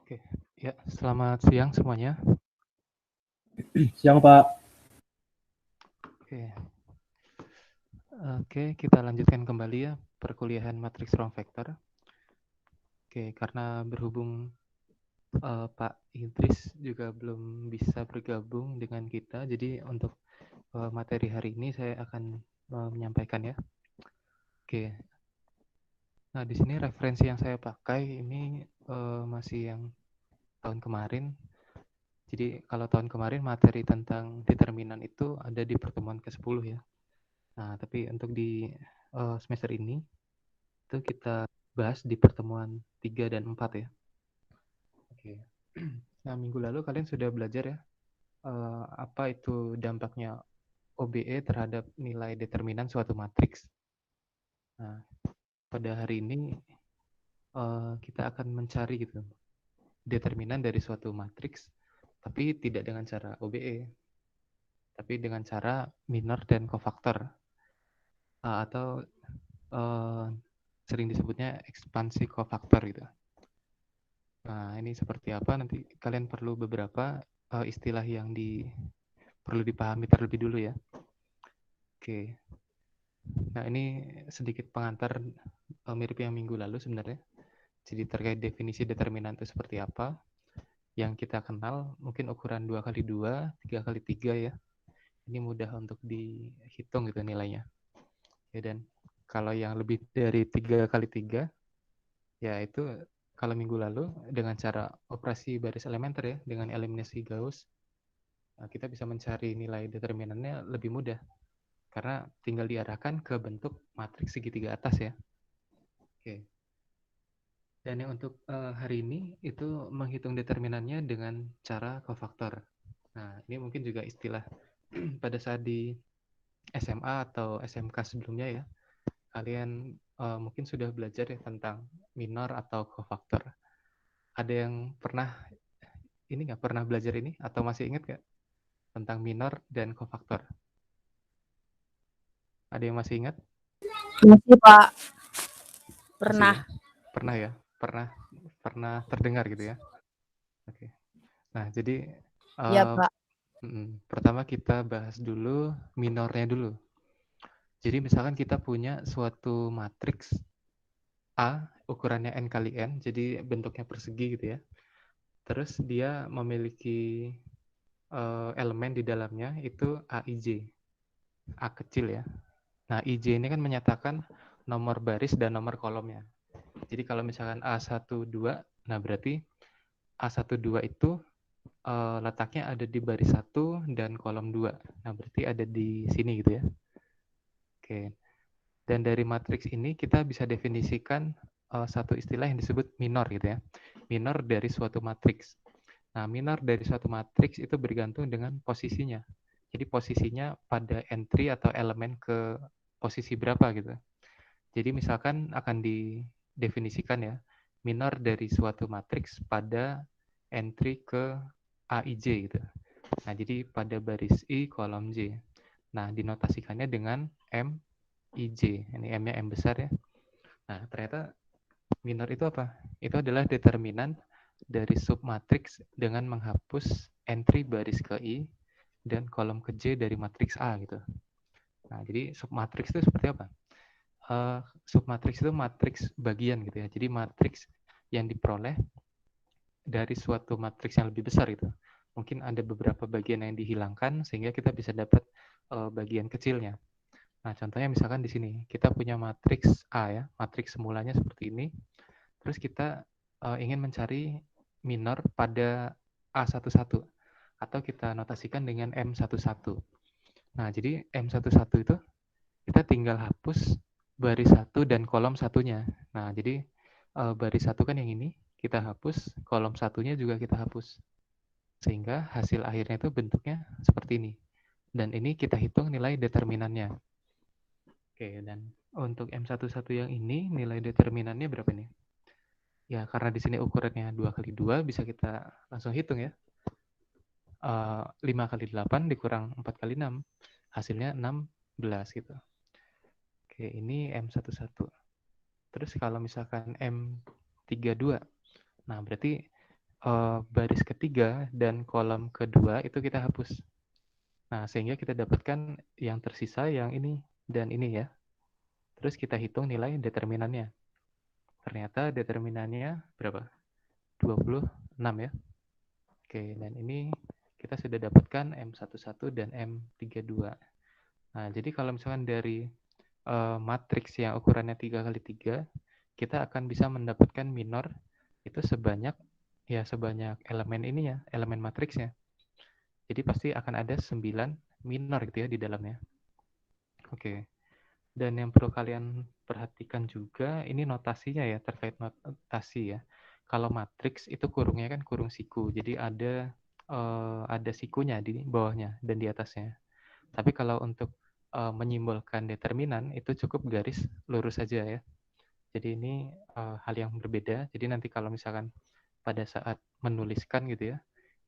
Oke, ya, selamat siang semuanya. Siang Pak. Oke, oke, kita lanjutkan kembali ya perkuliahan matriks ruang vektor. Oke, karena berhubung Pak Idris juga belum bisa bergabung dengan kita, jadi untuk materi hari ini saya akan menyampaikan ya. Oke, nah di sini referensi yang saya pakai ini masih yang tahun kemarin. Jadi kalau tahun kemarin materi tentang determinan itu ada di pertemuan ke-10 ya. Nah, tapi untuk di semester ini itu kita bahas di pertemuan 3 dan 4 ya. Oke. Nah, minggu lalu kalian sudah belajar ya apa itu dampaknya OBE terhadap nilai determinan suatu matriks. Nah, pada hari ini kita akan mencari gitu determinan dari suatu matriks, tapi tidak dengan cara OBE, tapi dengan cara minor dan kofaktor atau sering disebutnya ekspansi kofaktor gitu. Nah, ini seperti apa? Nanti kalian perlu beberapa istilah yang perlu dipahami terlebih dulu ya. Oke. Nah, ini sedikit pengantar mirip yang minggu lalu sebenarnya. Jadi terkait definisi determinan itu seperti apa. Yang kita kenal mungkin ukuran 2x2, 3x3 ya. Ini mudah untuk dihitung gitu nilainya. Ya, dan kalau yang lebih dari 3x3, ya itu kalau minggu lalu dengan cara operasi baris elementer ya, dengan eliminasi Gauss, kita bisa mencari nilai determinannya lebih mudah karena tinggal diarahkan ke bentuk matriks segitiga atas ya. Oke. Dan yang untuk hari ini itu menghitung determinannya dengan cara kofaktor. Nah, ini mungkin juga istilah pada saat di SMA atau SMK sebelumnya ya. Kalian mungkin sudah belajar ya tentang minor atau kofaktor. Ada yang pernah ini nggak pernah belajar ini atau masih ingat nggak tentang minor dan kofaktor? Ada yang masih ingat? Masih Pak, Masih pernah. ya? Pernah ya? Pernah terdengar gitu ya? Oke. Nah, jadi Ya uh, Pak. pertama kita bahas dulu minornya dulu. Jadi misalkan kita punya suatu matriks A, ukurannya n kali n, jadi bentuknya persegi gitu ya. Terus dia memiliki elemen di dalamnya itu AIJ, A kecil ya. Nah, IJ ini kan menyatakan nomor baris dan nomor kolomnya. Jadi kalau misalkan A12, nah berarti A12 itu letaknya ada di baris 1 dan kolom 2. Nah, berarti ada di sini gitu ya. Oke. Dan dari matriks ini kita bisa definisikan satu istilah yang disebut minor gitu ya. Minor dari suatu matriks. Nah, minor dari suatu matriks itu bergantung dengan posisinya. Jadi posisinya pada entry atau elemen ke posisi berapa gitu. Jadi misalkan akan didefinisikan ya, minor dari suatu matriks pada entry ke AIJ gitu. Nah, jadi pada baris I kolom J. Nah, dinotasikannya dengan MIJ. Ini M-nya M besar ya. Nah, ternyata minor itu apa? Itu adalah determinan dari submatriks dengan menghapus entry baris ke I dan kolom ke J dari matriks A gitu. Nah, jadi submatriks itu seperti apa? Submatriks itu matriks bagian gitu ya. Jadi matriks yang diperoleh dari suatu matriks yang lebih besar itu. Mungkin ada beberapa bagian yang dihilangkan sehingga kita bisa dapat bagian kecilnya. Nah, contohnya misalkan di sini kita punya matriks A ya, matriks semulanya seperti ini. Terus kita ingin mencari minor pada A11 atau kita notasikan dengan M11. Nah, jadi M11 itu kita tinggal hapus baris 1 dan kolom satunya. Nah, jadi baris 1 kan yang ini, kita hapus, kolom satunya juga kita hapus. Sehingga hasil akhirnya itu bentuknya seperti ini. Dan ini kita hitung nilai determinannya. Oke, dan untuk M11 yang ini, nilai determinannya berapa nih? Ya, karena di sini ukurannya 2x2, bisa kita langsung hitung ya. 5x8 dikurang 4x6, hasilnya 16 gitu. Oke, ini M11. Terus kalau misalkan M32, nah berarti baris ketiga dan kolom kedua itu kita hapus. Nah, sehingga kita dapatkan yang tersisa yang ini dan ini ya. Terus kita hitung nilai determinannya. Ternyata determinannya berapa? 26 ya. Oke, dan ini kita sudah dapatkan M11 dan M32. Nah, jadi kalau misalkan dari matriks yang ukurannya 3x3, kita akan bisa mendapatkan minor itu sebanyak elemen ini ya, elemen matriksnya. Jadi pasti akan ada 9 minor gitu ya di dalamnya. Oke. Dan yang perlu kalian perhatikan juga ini notasinya ya, terkait notasi ya. Kalau matriks itu kurungnya kan kurung siku. Jadi ada sikunya di bawahnya dan di atasnya. Tapi kalau untuk menyimbolkan determinan itu cukup garis lurus saja ya. Jadi ini hal yang berbeda. Jadi nanti kalau misalkan pada saat menuliskan gitu ya,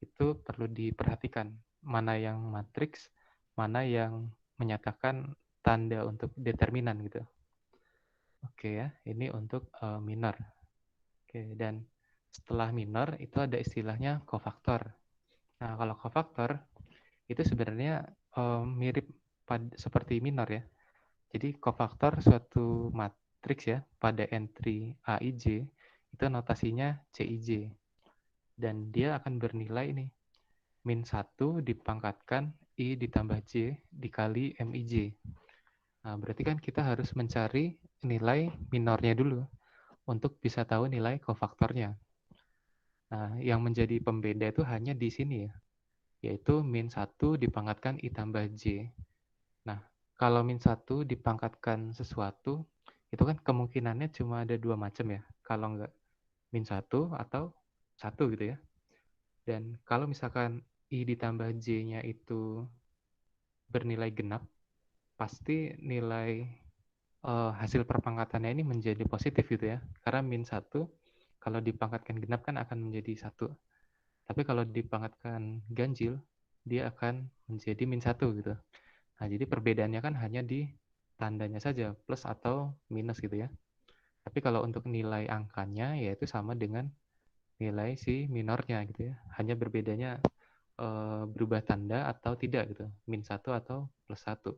itu perlu diperhatikan mana yang matriks, mana yang menyatakan tanda untuk determinan gitu. Oke ya, ini untuk minor. Oke, dan setelah minor itu ada istilahnya kofaktor. Nah, kalau kofaktor itu sebenarnya mirip seperti minor ya. Jadi kofaktor suatu matriks ya pada entry Aij itu notasinya Cij. Dan dia akan bernilai ini min 1 dipangkatkan I ditambah J dikali Mij. Nah, berarti kan kita harus mencari nilai minornya dulu untuk bisa tahu nilai kofaktornya. Nah, yang menjadi pembeda itu hanya di sini ya, yaitu min 1 dipangkatkan I tambah J. Nah, kalau min 1 dipangkatkan sesuatu, itu kan kemungkinannya cuma ada dua macam ya. Kalau nggak min 1 atau 1 gitu ya. Dan kalau misalkan I ditambah J-nya itu bernilai genap, pasti nilai hasil perpangkatannya ini menjadi positif gitu ya. Karena min 1 kalau dipangkatkan genap kan akan menjadi 1. Tapi kalau dipangkatkan ganjil, dia akan menjadi min 1 gitu. Nah, jadi perbedaannya kan hanya di tandanya saja, plus atau minus gitu ya. Tapi kalau untuk nilai angkanya, yaitu sama dengan nilai si minornya gitu ya. Hanya berbedanya berubah tanda atau tidak gitu, min 1 atau plus 1.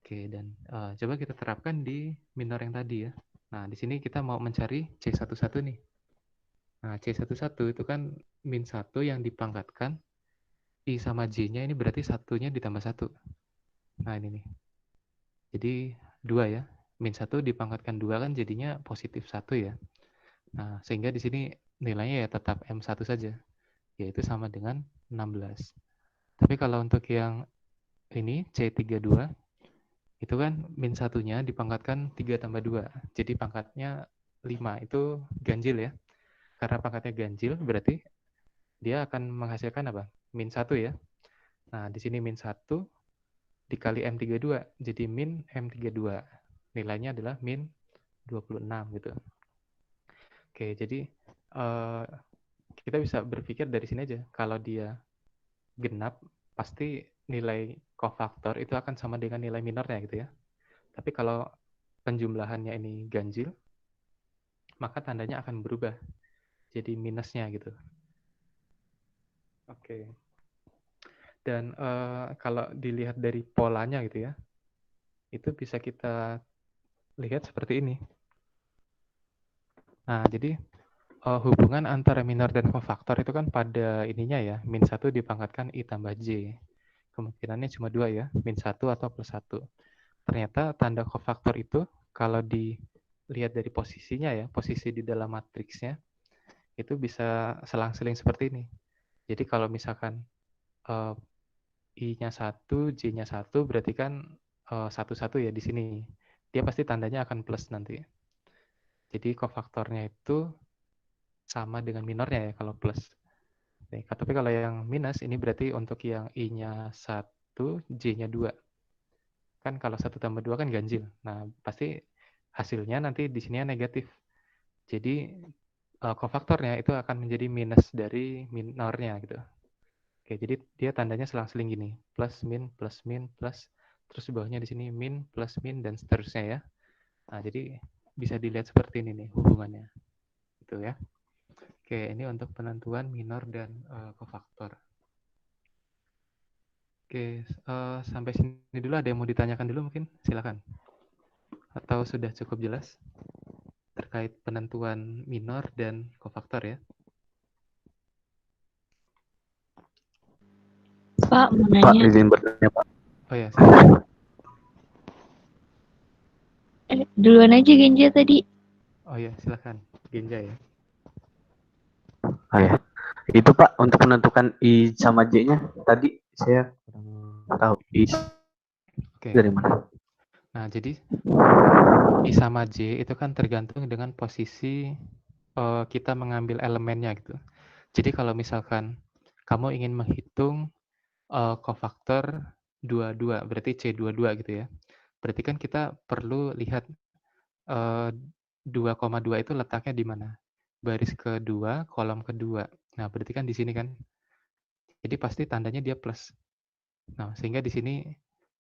Oke, dan coba kita terapkan di minor yang tadi ya. Nah, di sini kita mau mencari C11 nih. Nah, C11 itu kan min 1 yang dipangkatkan I sama J-nya ini berarti satunya ditambah 1. Nah, ini nih. Jadi 2 ya. Min 1 dipangkatkan 2 kan jadinya positif 1 ya. Nah, sehingga di sini nilainya ya tetap M1 saja. Yaitu sama dengan 16. Tapi kalau untuk yang ini C32 itu kan min 1-nya dipangkatkan 3 tambah 2. Jadi pangkatnya 5. Itu ganjil ya. Karena pangkatnya ganjil berarti dia akan menghasilkan apa? Min 1 ya. Nah, di sini min 1 dikali M32. Jadi min M32. Nilainya adalah min 26 gitu. Oke, jadi kita bisa berpikir dari sini aja. Kalau dia genap, pasti nilai kofaktor itu akan sama dengan nilai minornya gitu ya. Tapi kalau penjumlahannya ini ganjil, maka tandanya akan berubah jadi minusnya gitu. Oke. Dan kalau dilihat dari polanya gitu ya, itu bisa kita lihat seperti ini. Nah, jadi hubungan antara minor dan kofaktor itu kan pada ininya ya, min 1 dipangkatkan I tambah J. Kemungkinannya cuma 2 ya, min 1 atau plus 1. Ternyata tanda kofaktor itu kalau dilihat dari posisinya ya, posisi di dalam matriksnya, itu bisa selang-seling seperti ini. Jadi kalau misalkan I-nya 1, J-nya 1, berarti kan 1-1 ya di sini. Dia pasti tandanya akan plus nanti. Jadi kofaktornya itu sama dengan minornya ya kalau plus. Tapi kalau yang minus ini berarti untuk yang I-nya 1, J-nya 2. Kan kalau 1 tambah 2 kan ganjil. Nah, pasti hasilnya nanti di sini negatif. Jadi kofaktornya itu akan menjadi minus dari minornya gitu. Oke, jadi dia tandanya selang-seling gini. Plus, min, plus. Terus di bawahnya di sini min, plus, min, dan seterusnya ya. Nah, jadi bisa dilihat seperti ini nih hubungannya. Gitu ya. Oke, ini untuk penentuan minor dan kofaktor. Oke, sampai sini dulu ada yang mau ditanyakan dulu mungkin? Silakan. Atau sudah cukup jelas terkait penentuan minor dan kofaktor ya? Pak, mau Pak, nanya. izin bertanya, Pak. Oh ya, silakan. Duluan aja Genja tadi. Oh ya, silakan. Genja ya. Oh ya. Itu Pak, untuk menentukan I sama J-nya, tadi saya kurang tahu I Oke. dari mana. Nah, jadi I sama J itu kan tergantung dengan posisi kita mengambil elemennya gitu. Jadi kalau misalkan kamu ingin menghitung kofaktor 22, berarti C22 gitu ya. Berarti kan kita perlu lihat 2,2 itu letaknya di mana? Baris kedua, kolom kedua. Nah, berarti kan di sini kan. Jadi pasti tandanya dia plus. Nah, sehingga di sini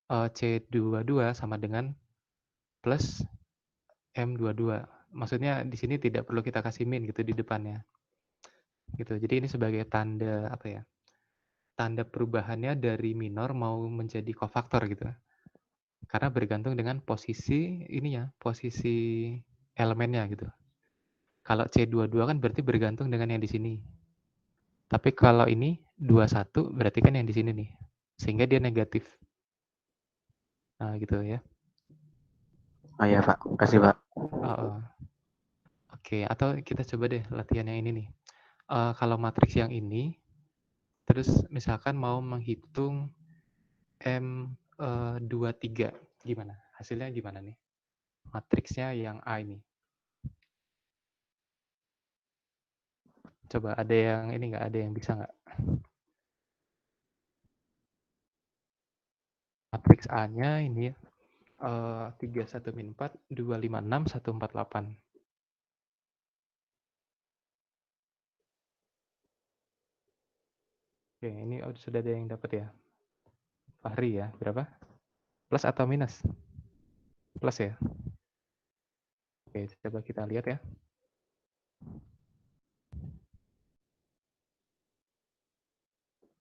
C22 sama dengan plus M22. Maksudnya di sini tidak perlu kita kasih min gitu di depannya. Gitu. Jadi ini sebagai tanda apa ya? Tanda perubahannya dari minor mau menjadi kofaktor gitu. Karena bergantung dengan posisi ininya, posisi elemennya gitu. Kalau C22 kan berarti bergantung dengan yang di sini. Tapi kalau ini 21 berarti kan yang di sini nih. Sehingga dia negatif. Nah, gitu ya. Oh ya Pak, kasih Pak. Oke, atau kita coba deh latihan yang ini nih. Kalau matriks yang ini, terus misalkan mau menghitung M23, gimana? Hasilnya gimana nih? Matriksnya yang A ini. Coba ada yang ini nggak? Ada yang bisa nggak? Matriks A-nya ini 31 min 4, 256, 148. Oke, ini sudah ada yang dapat ya? Fahri ya, berapa? Plus atau minus? Plus ya? Oke, coba kita lihat ya.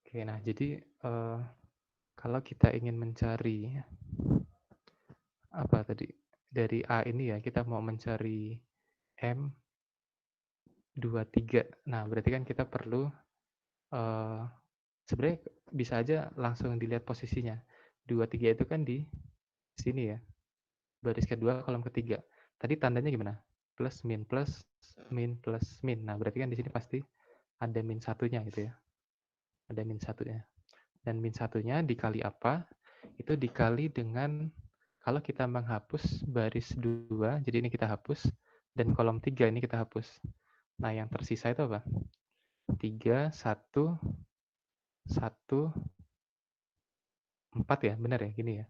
Oke, nah jadi kalau kita ingin mencari apa tadi? Dari A ini ya, kita mau mencari M23. Nah, berarti kan kita perlu sebenarnya bisa aja langsung dilihat posisinya. 23 itu kan di sini ya. Baris kedua, kolom ketiga. Tadi tandanya gimana? Plus, min, plus, min, plus, min. Nah, berarti kan di sini pasti ada min satunya gitu ya. Ada min satunya. Dan min satunya dikali apa? Itu dikali dengan kalau kita menghapus baris 2, jadi ini kita hapus, dan kolom 3 ini kita hapus. Nah, yang tersisa itu apa? 3, 1, 1, 4 ya, benar ya, gini ya.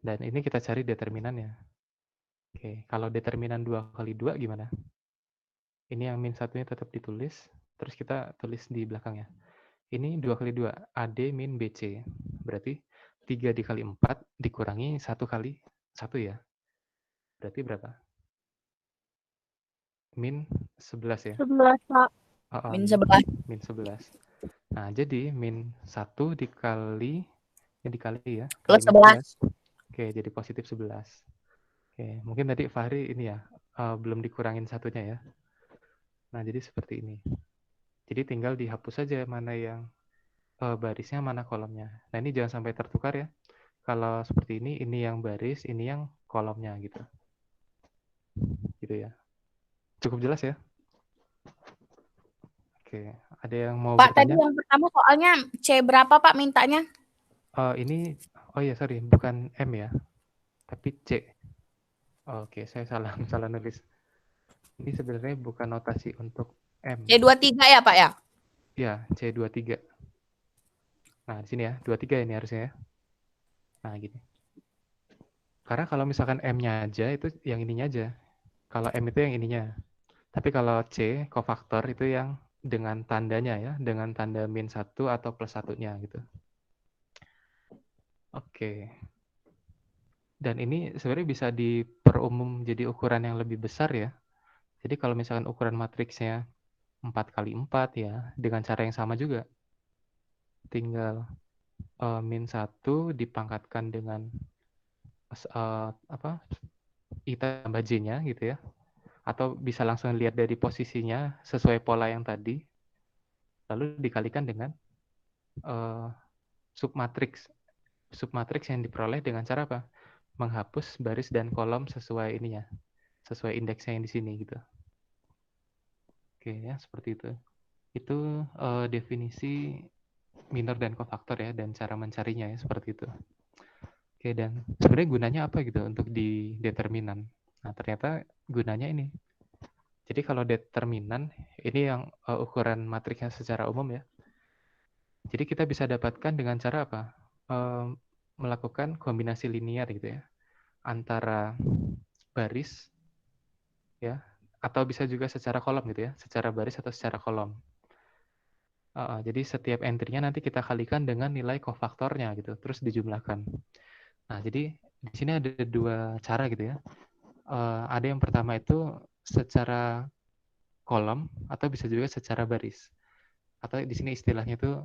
Dan ini kita cari determinannya. Oke, kalau determinan 2 kali 2 gimana? Ini yang min satunya tetap ditulis, terus kita tulis di belakangnya. Ini 2 kali 2, AD min BC. Berarti 3 dikali 4 dikurangi 1 kali 1 ya. Berarti berapa? Min 11 ya. 11, Pak. Min 11. Min 11. Nah, jadi min 1 dikali, ya dikali ya, kali Plus min 11. 11. Oke, jadi positif 11. Oke, mungkin tadi Fahri ini ya, belum dikurangin satunya ya. Nah, jadi seperti ini. Jadi tinggal dihapus saja mana yang barisnya, mana kolomnya. Nah, ini jangan sampai tertukar ya. Kalau seperti ini yang baris, ini yang kolomnya gitu. Gitu ya. Cukup jelas ya? Oke, ada yang mau Pak, tadi bertanya? yang pertama soalnya C berapa, Pak, mintanya? Ini, oh ya sorry, bukan M ya, tapi C. Oke, saya salah salah nulis. Ini sebenarnya bukan notasi untuk M. C23 ya, Pak ya? Ya, C23. Nah, di sini ya, 23 ini harusnya ya. Nah, gini. Karena kalau misalkan M-nya aja, itu yang ininya aja. Kalau M itu yang ininya. Tapi kalau C, kofaktor itu yang dengan tandanya ya, dengan tanda min 1 atau plus satunya gitu. Oke. Dan ini sebenarnya bisa diperumum jadi ukuran yang lebih besar ya. Jadi kalau misalkan ukuran matriksnya 4 kali 4 ya, dengan cara yang sama juga. Tinggal min 1 dipangkatkan dengan apa I tambah J-nya gitu ya. Atau bisa langsung lihat dari posisinya sesuai pola yang tadi, lalu dikalikan dengan submatriks. Submatriks yang diperoleh dengan cara apa? Menghapus baris dan kolom sesuai ininya, sesuai indeksnya yang di sini gitu. Oke ya, seperti itu. Itu definisi minor dan kofaktor ya, dan cara mencarinya ya, seperti itu. Oke, dan sebenarnya gunanya apa gitu untuk di determinan? Nah, ternyata gunanya ini. Jadi kalau determinan, ini yang ukuran matriksnya secara umum ya. Jadi kita bisa dapatkan dengan cara apa? Melakukan kombinasi linear gitu ya, antara baris ya, atau bisa juga secara kolom gitu ya, secara baris atau secara kolom. Jadi setiap entry-nya nanti kita kalikan dengan nilai kofaktornya gitu, terus dijumlahkan. Nah, jadi di sini ada dua cara gitu ya. Ada yang pertama itu secara kolom atau bisa juga secara baris. Atau di sini istilahnya itu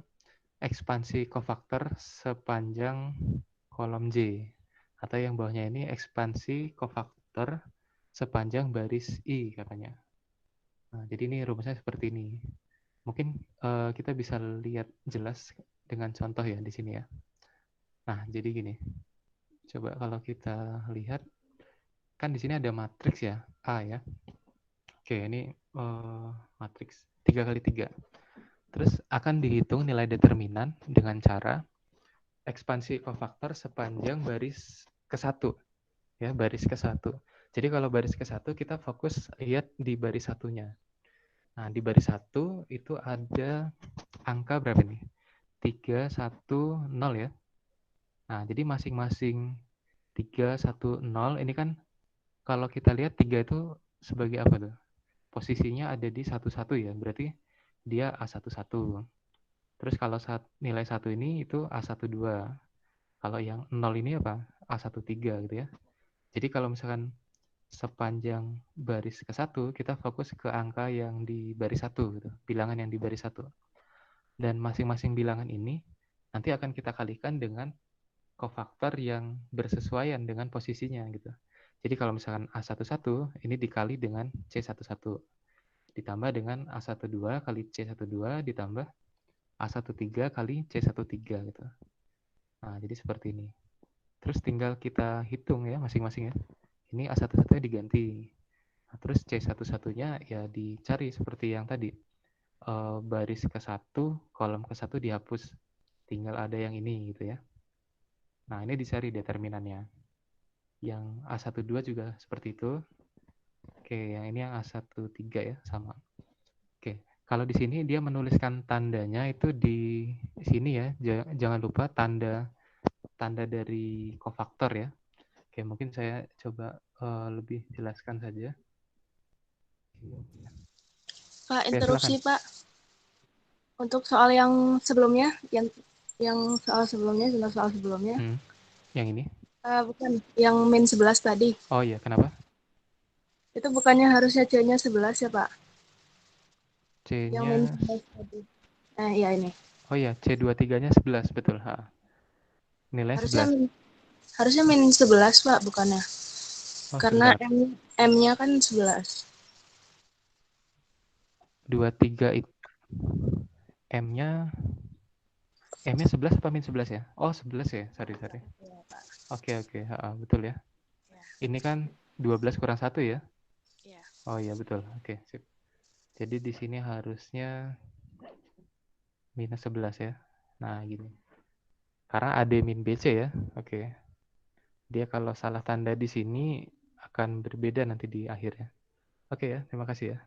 ekspansi kofaktor sepanjang kolom J. Atau yang bawahnya ini ekspansi kofaktor sepanjang baris I katanya. Nah, jadi ini rumusnya seperti ini. Mungkin kita bisa lihat jelas dengan contoh ya di sini ya. Nah, jadi gini. Coba kalau kita lihat, kan di sini ada matriks ya, A ya. Oke, ini matriks 3 kali 3. Terus akan dihitung nilai determinan dengan cara ekspansi kofaktor sepanjang baris ke-1. Ya, baris ke-1. Jadi kalau baris ke-1 kita fokus lihat di baris satunya. Nah, di baris 1 itu ada angka berapa nih? 3, 1, 0 ya. Nah, jadi masing-masing 3, 1, 0 ini kan kalau kita lihat 3 itu sebagai apa tuh? Posisinya ada di 1, 1 ya. Berarti dia A11. Terus kalau nilai 1 ini itu A12. Kalau yang 0 ini apa? A13 gitu ya. Jadi kalau misalkan sepanjang baris ke-1, kita fokus ke angka yang di baris 1 gitu, bilangan yang di baris 1. Dan masing-masing bilangan ini nanti akan kita kalikan dengan kofaktor yang bersesuaian dengan posisinya gitu. Jadi kalau misalkan A11 ini dikali dengan C11 ditambah dengan A12 kali C12 ditambah A13 kali C13 gitu. Nah, jadi seperti ini. Terus tinggal kita hitung ya masing-masing ya. Ini A11-nya diganti. Nah, terus C11-nya ya dicari seperti yang tadi. Baris ke-1, kolom ke-1 dihapus. Tinggal ada yang ini gitu ya. Nah, ini dicari determinannya. Yang A12 juga seperti itu. Oke, yang ini yang A13 ya, sama. Oke, kalau di sini dia menuliskan tandanya itu di sini ya. Jangan lupa tanda dari kofaktor ya. Oke, mungkin saya coba lebih jelaskan saja. Pak, Oke, interupsi silakan. Pak. Untuk soal yang sebelumnya, yang soal sebelumnya, Yang ini? bukan, yang min 11 tadi. Oh iya, kenapa? Itu bukannya harusnya C-nya 11 ya Pak? Yang min C-nya, 11 tadi. Iya ini. oh iya, C23-nya 11, betul. Nilai Harusnya 11. harusnya min 11 Pak, bukannya. Oh, Karena sebentar. M-nya kan 11. 23 itu M-nya 11 apa min 11 ya? Oh, 11 ya. Sorry. Oke. Betul ya. Ini kan 12 kurang 1 ya? Iya. Oh iya, betul. Oke, sip. Jadi di sini harusnya minus 11 ya. Nah, gini. Karena AD min BC ya. Oke. Dia kalau salah tanda di sini akan berbeda nanti di akhirnya. Oke ya, terima kasih ya.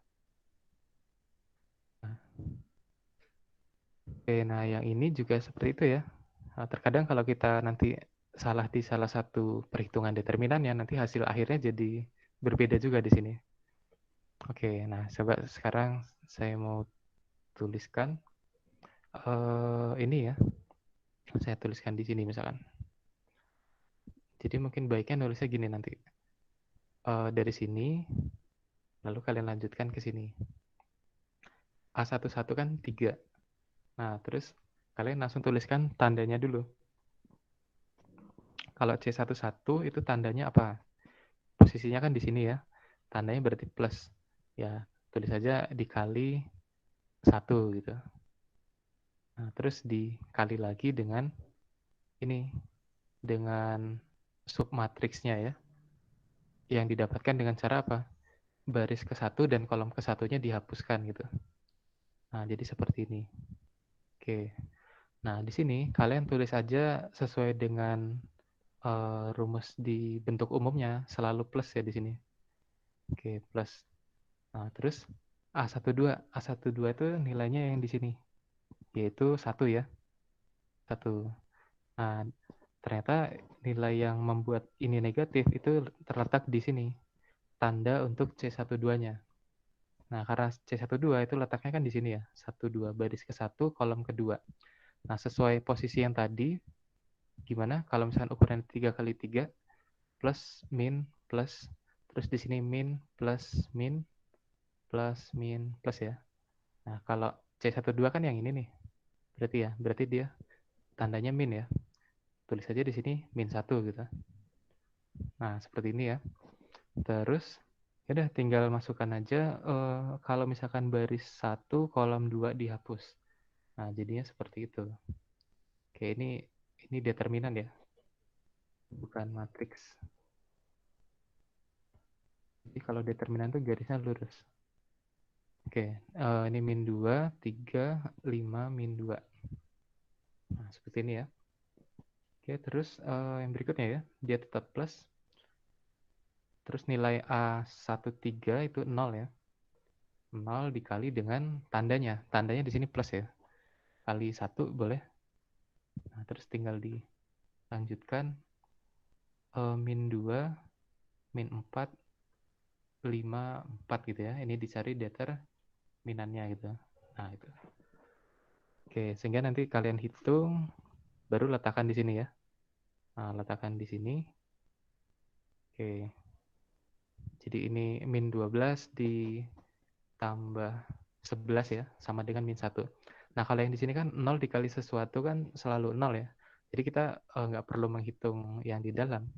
Oke, nah yang ini juga seperti itu ya. Nah, terkadang kalau kita nanti salah di salah satu perhitungan determinannya, nanti hasil akhirnya jadi berbeda juga di sini. Oke, nah coba sekarang saya mau tuliskan ini ya. Saya tuliskan di sini misalkan. Jadi mungkin baiknya nulisnya gini nanti. Dari sini, lalu kalian lanjutkan ke sini. A11 kan 3. Nah, terus kalian langsung tuliskan tandanya dulu. Kalau C11 itu tandanya apa? Posisinya kan di sini ya. Tandanya berarti plus. Ya, tulis saja dikali 1 gitu. Nah, terus dikali lagi dengan ini, dengan submatriksnya ya. Yang didapatkan dengan cara apa? Baris ke-1 dan kolom ke-1-nya dihapuskan gitu. Nah, jadi seperti ini. Oke. Nah, di sini kalian tulis aja sesuai dengan rumus di bentuk umumnya, selalu plus ya di sini. Oke, plus. Nah, terus A12. A12 itu nilainya yang di sini, yaitu 1 ya. 1. Nah, ternyata nilai yang membuat ini negatif itu terletak di sini. Tanda untuk C12-nya. Nah, karena C12 itu letaknya kan di sini ya. 1, 2, baris ke-1, kolom ke-2. Nah, sesuai posisi yang tadi, gimana kalau misalkan ukuran 3 kali 3, plus, min, plus, terus di sini min, plus, plus ya. Nah, kalau C12 kan yang ini nih. Berarti dia tandanya min ya. Tulis aja di sini min 1 gitu. Nah, seperti ini ya. Terus, ya udah tinggal masukkan aja kalau misalkan baris 1, kolom 2 dihapus. Nah, jadinya seperti itu. Oke, ini determinan ya. Bukan matriks. Jadi kalau determinan tuh garisnya lurus. Oke, ini min 2, 3, 5, min 2. Nah, seperti ini ya. Oke, terus yang berikutnya ya, dia tetap plus. Terus nilai A13 itu 0 ya. 0 dikali dengan tandanya. Tandanya di sini plus ya. Kali 1 boleh. Nah, terus tinggal dilanjutkan. Min 2, min 4, 5, 4 gitu ya. Ini dicari determinannya gitu. Nah, itu. Oke, sehingga nanti kalian hitung, baru letakkan di sini ya. Nah, letakkan di sini. Oke. Jadi ini min 12 ditambah 11 ya, sama dengan min 1. Nah, kalau yang di sini kan 0 dikali sesuatu kan selalu 0 ya. Jadi kita nggak perlu menghitung yang di dalam.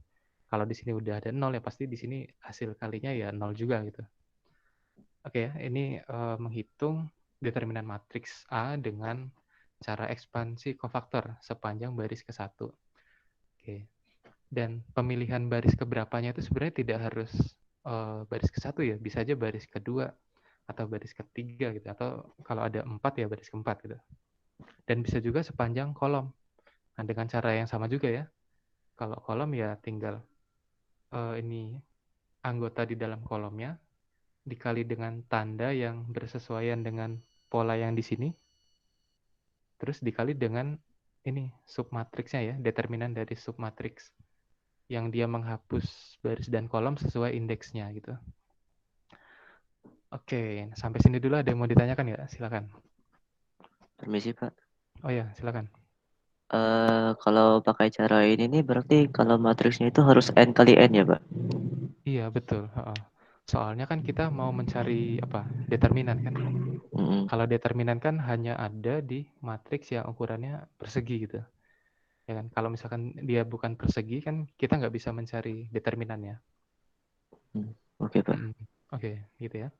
Kalau di sini udah ada 0 ya pasti di sini hasil kalinya ya 0 juga gitu. Oke ya, ini menghitung determinan matriks A dengan cara ekspansi kofaktor sepanjang baris ke-1. Oke. Dan pemilihan baris keberapanya itu sebenarnya tidak harus baris ke-1 ya, bisa aja baris ke-2 atau baris ke-3 gitu, atau kalau ada 4 ya baris ke-4 gitu. Dan bisa juga sepanjang kolom. Nah, dengan cara yang sama juga ya. Kalau kolom ya tinggal ini anggota di dalam kolomnya dikali dengan tanda yang bersesuaian dengan pola yang di sini. Terus dikali dengan ini submatriksnya ya, determinan dari submatriks yang dia menghapus baris dan kolom sesuai indeksnya gitu. Oke, sampai sini dulu ada yang mau ditanyakan ya? Silakan. Permisi Pak. Oh ya, silakan. Kalau pakai cara ini nih berarti kalau matriksnya itu harus n kali n ya Pak? Iya betul. Soalnya kan kita mau mencari apa? Determinan kan. Kalau determinan kan hanya ada di matriks yang ukurannya persegi gitu. Ya kan? Kalau misalkan dia bukan persegi kan kita nggak bisa mencari determinannya. Oke Pak. Oke, gitu ya.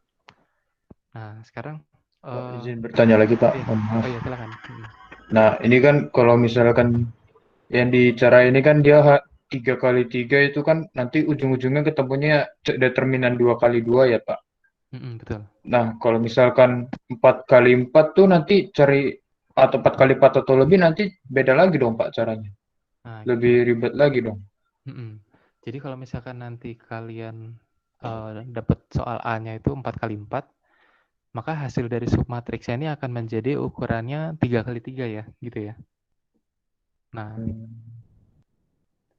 Nah, sekarang izin bertanya lagi Pak. iya. Maaf. Oh iya, silakan. Nah, ini kan kalau misalkan yang di cara ini kan dia 3 kali 3 itu kan nanti ujung-ujungnya ketemunya determinan 2 kali 2 ya Pak. Betul. Nah, kalau misalkan 4 kali 4 tuh nanti cari atau 4 kali 4 atau lebih nanti beda lagi dong Pak caranya. Nah, Lebih ribet lagi dong. Jadi kalau misalkan nanti kalian dapat soal A-nya itu 4 kali 4, maka hasil dari submatriksnya ini akan menjadi ukurannya 3 kali 3 ya, gitu ya. Nah,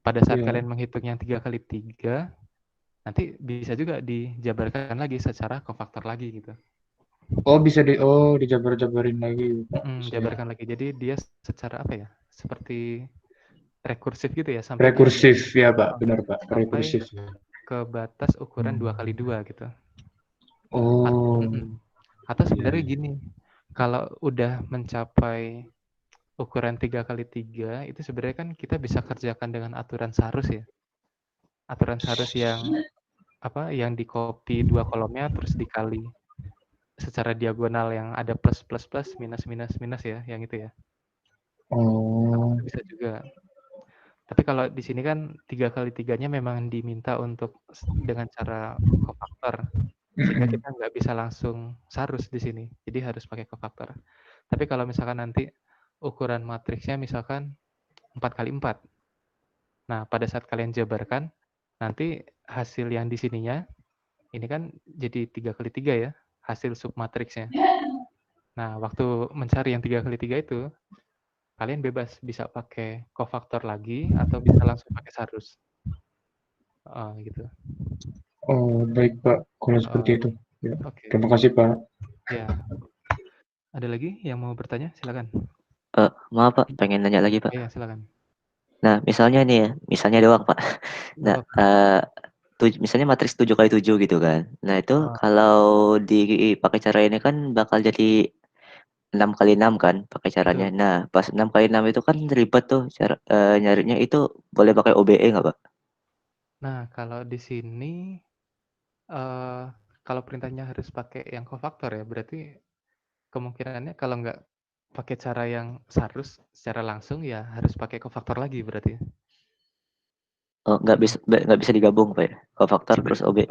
pada saat kalian menghitung yang 3 kali 3, nanti bisa juga dijabarkan lagi secara kofaktor lagi gitu. Oh, bisa dijabar-jabarin lagi Pak. Jabarkan lagi. Jadi dia secara apa ya? Seperti rekursif gitu ya, sampai rekursif ya Pak, benar Pak. Rekursif ya. Ke batas ukuran 2 kali 2 gitu. Oh. Atau sebenarnya gini, Kalau udah mencapai ukuran 3x3 itu sebenarnya kan kita bisa kerjakan dengan aturan Sarus ya. Aturan Sarus yang yang di copy 2 kolomnya terus dikali secara diagonal yang ada plus plus plus minus minus minus ya, yang itu ya. Oh. Itu bisa juga. Tapi kalau di sini kan 3x3-nya memang diminta untuk dengan cara cofactor. Sehingga kita nggak bisa langsung Sarus di sini. Jadi harus pakai cofactor. Tapi kalau misalkan nanti ukuran matriksnya misalkan 4x4. Nah, pada saat kalian jabarkan, nanti hasil yang di sininya, ini kan jadi 3x3 ya, hasil submatriksnya. Nah, waktu mencari yang 3x3 itu, kalian bebas bisa pakai cofactor lagi, atau bisa langsung pakai Sarus. Gitu. Oh, baik Pak, kalau seperti itu. Ya. Oke. Terima kasih Pak. Ya. Ada lagi yang mau bertanya? Silakan. Maaf Pak, pengen nanya lagi Pak. Iya, silakan. Nah, misalnya nih ya, misalnya doang Pak. Nah, misalnya matriks 7x7 gitu kan. Nah, itu kalau dipakai cara ini kan bakal jadi 6x6 kan pakai caranya. Betul. Nah, pas 6x6 itu kan ribet tuh cara nyarinya itu boleh pakai OBE nggak Pak? Nah, kalau di sini kalau perintahnya harus pakai yang cofactor ya, berarti kemungkinannya kalau nggak pakai cara yang Sarus secara langsung ya harus pakai cofactor lagi berarti. Oh, nggak bisa digabung Pak ya? Cofactor terus OBE.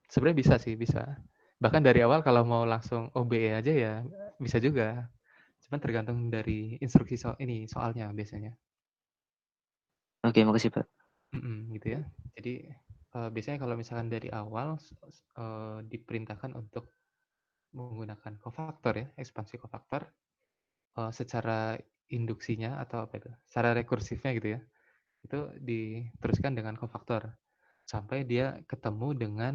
Sebenarnya bisa sih, bisa. Bahkan dari awal kalau mau langsung OBE aja ya bisa juga. Cuman tergantung dari instruksi soalnya biasanya. Oke, makasih Pak. Gitu ya. Jadi biasanya kalau misalkan dari awal diperintahkan untuk menggunakan cofactor ya, ekspansi cofactor secara induksinya atau apa itu, secara rekursifnya gitu ya, itu diteruskan dengan cofactor sampai dia ketemu dengan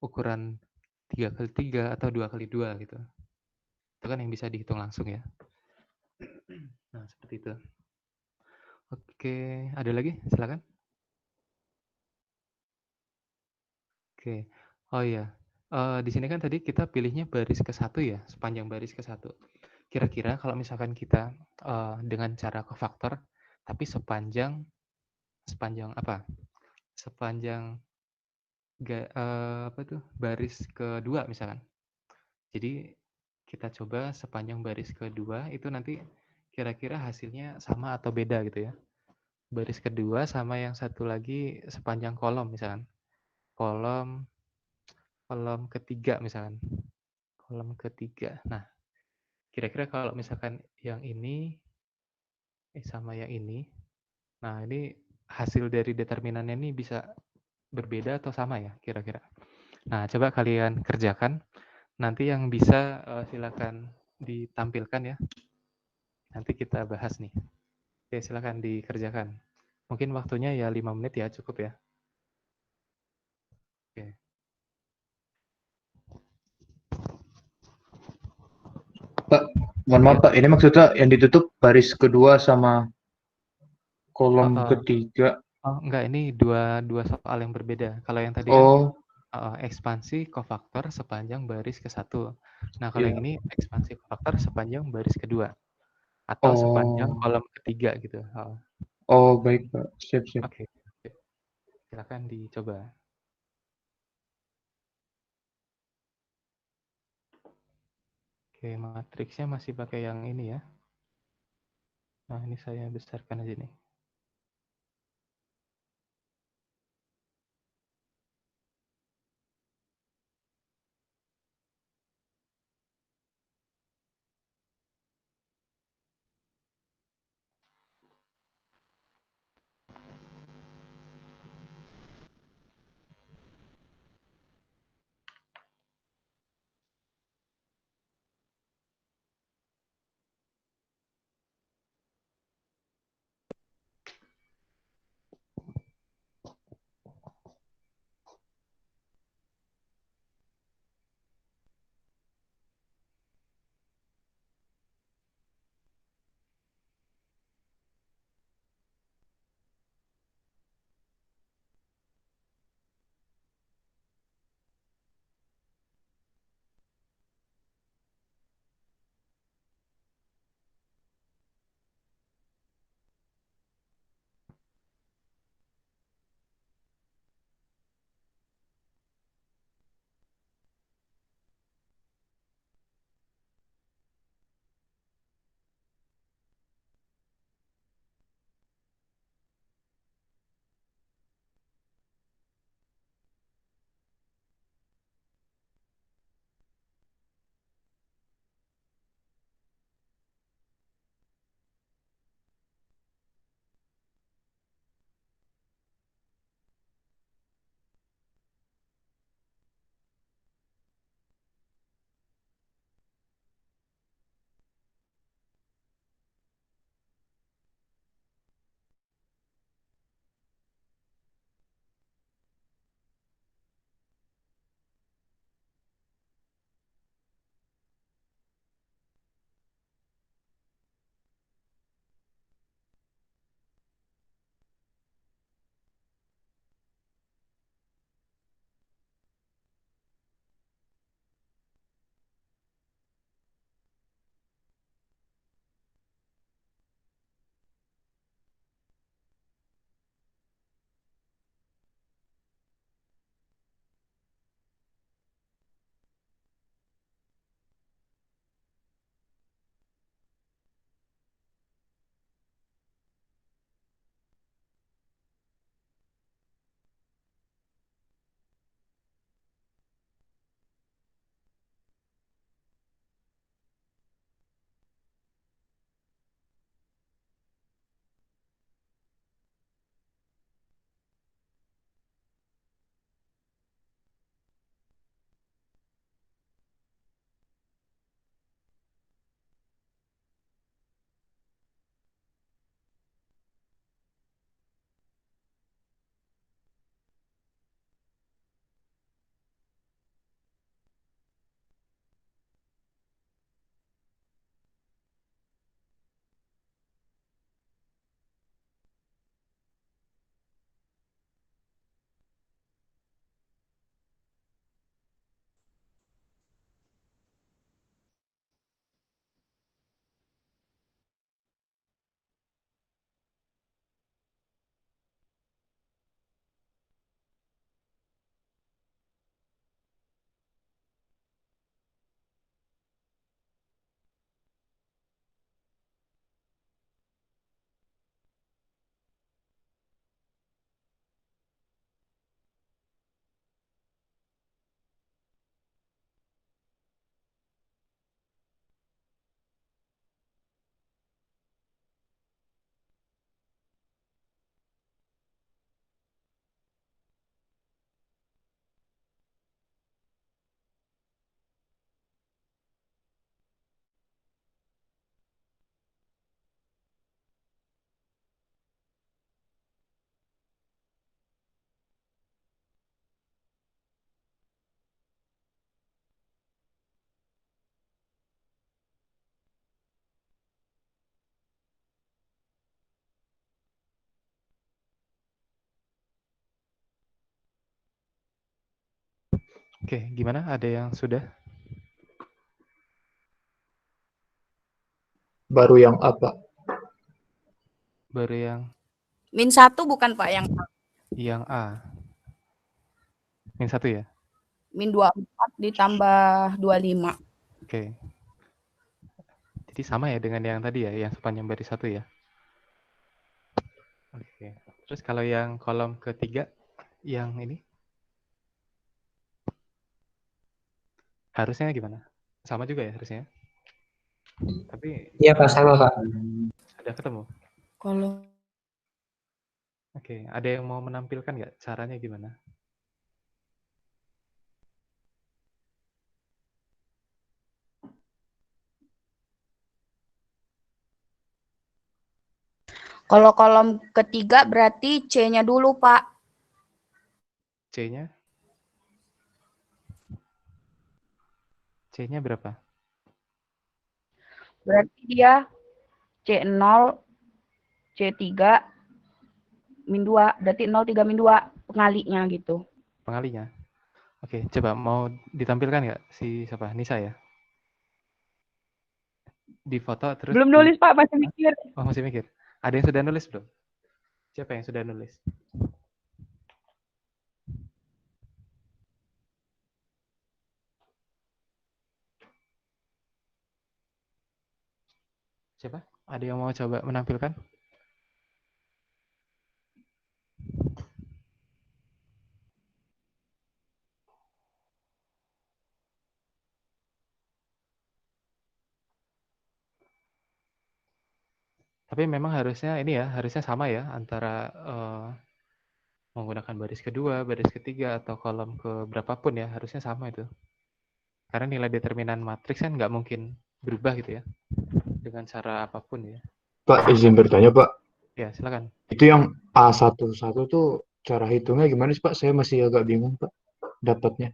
ukuran 3x3 atau 2x2 gitu. Itu kan yang bisa dihitung langsung ya. Nah, seperti itu. Oke, ada lagi? Silakan. Oke. Oh iya. Di sini kan tadi kita pilihnya baris ke-1 ya, sepanjang baris ke-1. Kira-kira kalau misalkan kita dengan cara cofactor tapi sepanjang apa? Sepanjang baris kedua misalkan. Jadi kita coba sepanjang baris kedua itu nanti kira-kira hasilnya sama atau beda gitu ya. Baris kedua sama yang satu lagi sepanjang kolom misalkan. Kolom ketiga misalkan. Kolom ketiga. Nah, kira-kira kalau misalkan yang ini sama yang ini. Nah, ini hasil dari determinannya ini bisa berbeda atau sama ya kira-kira. Nah, coba kalian kerjakan. Nanti yang bisa silakan ditampilkan ya. Nanti kita bahas nih. Oke, silakan dikerjakan. Mungkin waktunya ya 5 menit ya, cukup ya. Oke. Pak, mohon maaf Pak, ini maksudnya yang ditutup baris kedua sama kolom ketiga. Oh, enggak, ini dua soal yang berbeda. Kalau yang tadi kan ekspansi cofactor sepanjang baris ke-1. Nah, kalau yang ini ekspansi cofactor sepanjang baris kedua. Atau sepanjang kolom ketiga gitu. Oh, baik Pak. Siap. Oke. Silakan dicoba. Oke, matriksnya masih pakai yang ini ya. Nah, ini saya besarkan aja nih. Oke, gimana? Ada yang sudah? Baru yang apa? Baru yang -1 bukan Pak yang A. -1 ya? -24 ditambah 25. Oke. Jadi sama ya dengan yang tadi ya, yang sepanjang baris 1 ya? Oke. Terus kalau yang kolom ketiga, yang ini? Harusnya gimana? Sama juga ya harusnya? Tapi Iya Pak, sama Pak. sudah ketemu? Kalau Oke, ada yang mau menampilkan nggak caranya gimana? kolom ketiga berarti C-nya dulu, Pak. C-nya? C-nya berapa? Berarti dia C0, C3, -2. Berarti 0, 3, -2 pengalinya gitu. Pengalinya? Oke, coba mau ditampilkan nggak si siapa? Nisa ya? Di foto terus Belum nulis, Pak, masih mikir. Oh, masih mikir. Ada yang sudah nulis belum? Siapa yang sudah nulis? Siapa? Ada yang mau coba menampilkan? Tapi memang harusnya ini ya, harusnya sama ya antara menggunakan baris kedua, baris ketiga, atau kolom ke berapapun ya, harusnya sama itu. Karena nilai determinan matriks kan nggak mungkin berubah gitu ya, dengan cara apapun ya. Pak, izin bertanya Pak, Ya, silakan. itu yang A11 tuh cara hitungnya gimana sih Pak? Saya masih agak bingung Pak, dapatnya.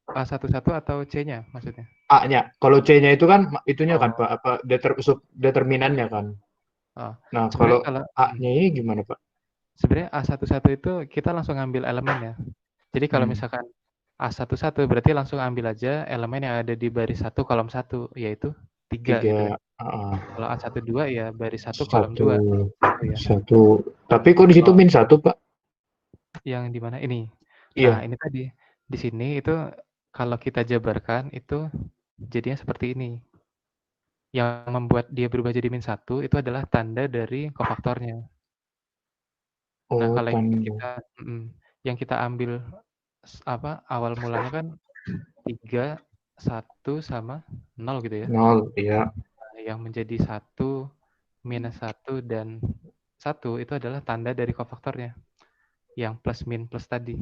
A11 atau C-nya maksudnya? A-nya, kalau C-nya itu kan itunya kan Oh, Pak, apa determinannya kan. oh. Nah, Sebenarnya kalau kalau A-nya ini gimana Pak? sebenarnya A11 itu kita langsung ambil elemen ya. Jadi kalau Hmm, misalkan A11 berarti langsung ambil aja elemen yang ada di baris 1 kolom 1, yaitu 3 gitu kan. tiga, Kalau A12 ya baris 1 kolom 2 satu, gitu ya. satu. Tapi kok di situ Kalau -1 Pak? yang di mana ini? Nah, Iya. ini tadi di sini itu kalau kita jabarkan itu jadinya seperti ini. Yang membuat dia berubah jadi -1 itu adalah tanda dari kofaktornya. Nah, Oh, kalau tanda. yang kita ambil awal mulanya kan 3, 1 sama 0 gitu ya. Nol, iya. Nah, yang menjadi 1, -1 dan 1 itu adalah tanda dari kofaktornya. Yang plus min plus tadi.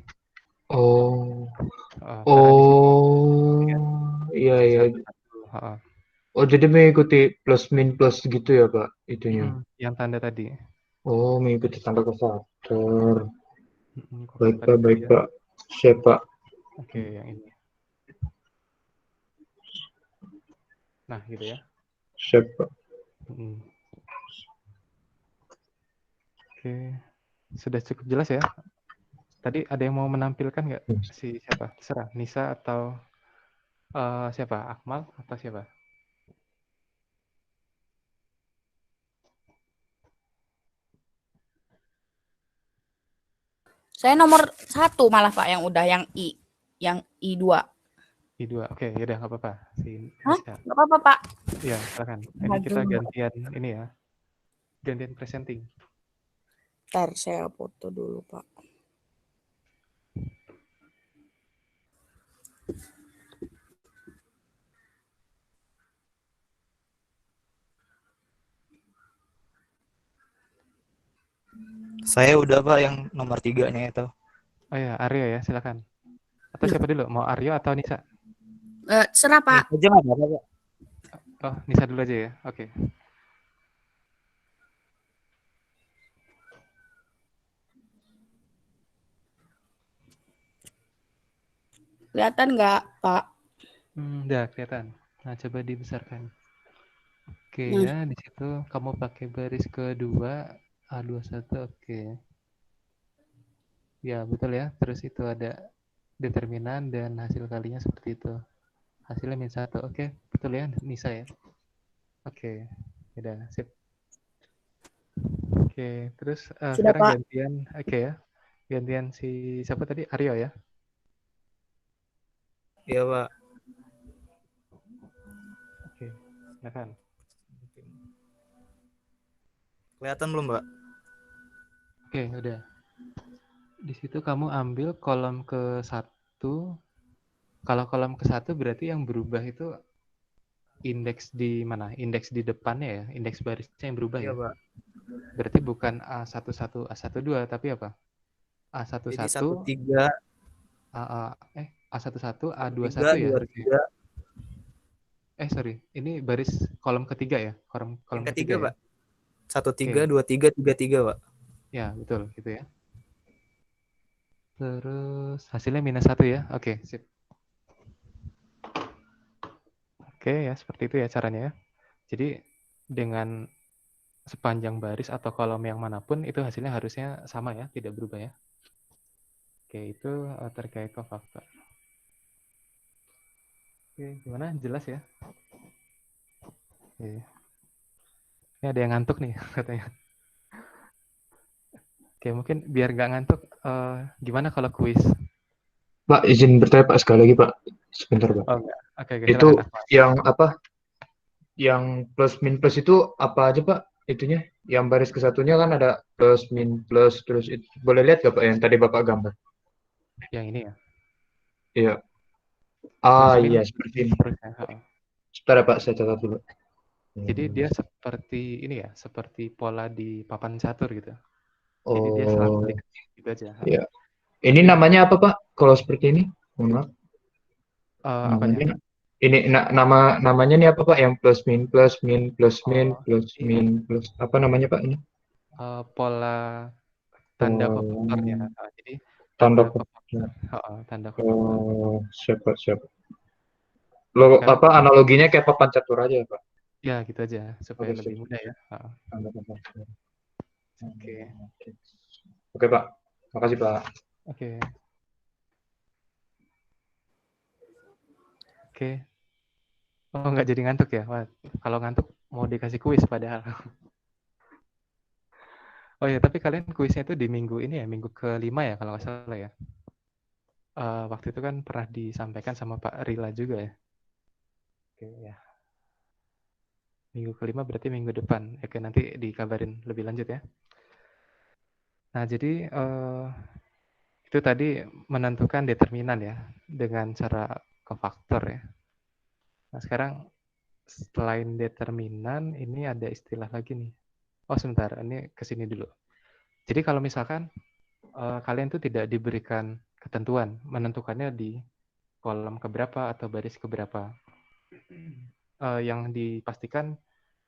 Oh, Karena di sini oh, iya C1 iya. 1. Heeh. Oh, jadi mengikuti plus min plus gitu ya Pak, itunya. Yang tanda tadi. Oh, mengikuti tanda kofaktor. Baik Kofaktor Pak, itu baik dia. Pak. Siap Pak. Oke, yang ini. Nah, gitu ya. Siap Pak. Mm. Oke, sudah cukup jelas ya. Tadi ada yang mau menampilkan nggak? Si siapa? Terserah, Nisa atau siapa? Akmal atau siapa? Saya nomor 1 malah, Pak, yang udah yang I. Yang I2. I2. Oke, yaudah nggak apa-apa. Si Hah? Nisa. Nggak apa-apa, Pak. Ya, silakan. Ini Maju. kita gantian ini ya. Gantian presenting. Ntar saya foto dulu, Pak. Saya udah Pak yang nomor 3-nya itu. Oh ya, Aryo ya, silakan. Atau siapa dulu? Mau Aryo atau Nisa? Serah, Pak. Aja nggak apa-apa Pak. Oh, Nisa dulu aja ya. Oke. Kelihatan nggak, Pak? Udah kelihatan. Nah, coba dibesarkan. Oke Nah. ya, di situ kamu pakai baris kedua A21. Oke. Ya, betul ya. Terus itu ada determinan dan hasil kalinya seperti itu. Hasilnya min 1. Oke, betul ya Nisa ya. Oke, udah sip. Oke, terus Sudah, sekarang Pak. gantian, oke ya. Gantian si siapa tadi? Aryo ya. Iya, Pak. Oke, silakan. Kelihatan belum, Pak? Oke, udah. Di situ kamu ambil kolom ke 1. Kalau kolom ke 1 berarti yang berubah itu indeks di mana? Indeks di depannya ya, indeks barisnya yang berubah Iya, ya. Pak. Berarti bukan A11, A12, tapi apa? Jadi A11, 13, A11, A21 3, ya 2, harusnya. 3. Sorry, ini baris kolom ketiga ya, kolom Yang ketiga ketiga, ya. Pak. 1, Oke, 3, 2, 3, 3, 3, Pak. ya betul gitu ya. Terus hasilnya -1 ya. Oke, sip. Oke ya, seperti itu ya caranya ya. Jadi dengan sepanjang baris atau kolom yang manapun itu hasilnya harusnya sama ya, tidak berubah ya. Oke, itu terkait cofactor. Oke, gimana? Jelas ya? Oke. Ini ada yang ngantuk nih katanya. Oke, mungkin biar nggak ngantuk, gimana kalau kuis? Pak, izin bertanya Pak sekali lagi Pak. Sebentar Pak. Oh enggak. Oke, Itu silakan Ahmad. yang apa? Yang plus min plus itu apa aja Pak? Itunya? Yang baris ke satunya kan ada plus min plus terus itu. Boleh lihat nggak Pak yang tadi Bapak gambar? Yang ini ya. Iya. Plus min Iya seperti ini. seterusnya. Sebentar ya Pak, saya catat dulu. Jadi dia seperti ini ya, seperti pola di papan catur gitu. Jadi dia Oh, selang-seling gitu aja. iya. Ini Jadi namanya apa Pak? Kalau seperti ini? Mohon maaf. apanya? Namanya ini namanya nih apa Pak? Yang plus min plus min plus min Oh, plus ini min plus apa namanya Pak ini? pola tanda kofaktornya. Oh, Jadi tanda tanda kutip. kofaktor, tanda kofaktor. Oh, siap Pak, siap. Lo Sekarang apa analoginya kayak papan catur aja ya Pak? ya gitu aja supaya Oke, lebih siap. mudah ya. Tanda kutip. Oke, Oke. Oke Pak, makasih Pak. oke, oke. Oh nggak jadi ngantuk ya? Wah, kalau ngantuk mau dikasih kuis padahal. Oh ya, tapi kalian kuisnya itu di minggu ini ya, minggu ke-5 ya kalau nggak salah ya. Waktu itu kan pernah disampaikan sama Pak Rila juga ya. Oke ya. Minggu ke-5 berarti minggu depan. Oke, nanti dikabarin lebih lanjut ya. Nah, jadi itu tadi menentukan determinan ya dengan cara kofaktor ya. Nah, sekarang selain determinan ini ada istilah lagi nih. Oh, sebentar, ini kesini dulu. Jadi kalau misalkan kalian tuh tidak diberikan ketentuan menentukannya di kolom keberapa atau baris keberapa, yang dipastikan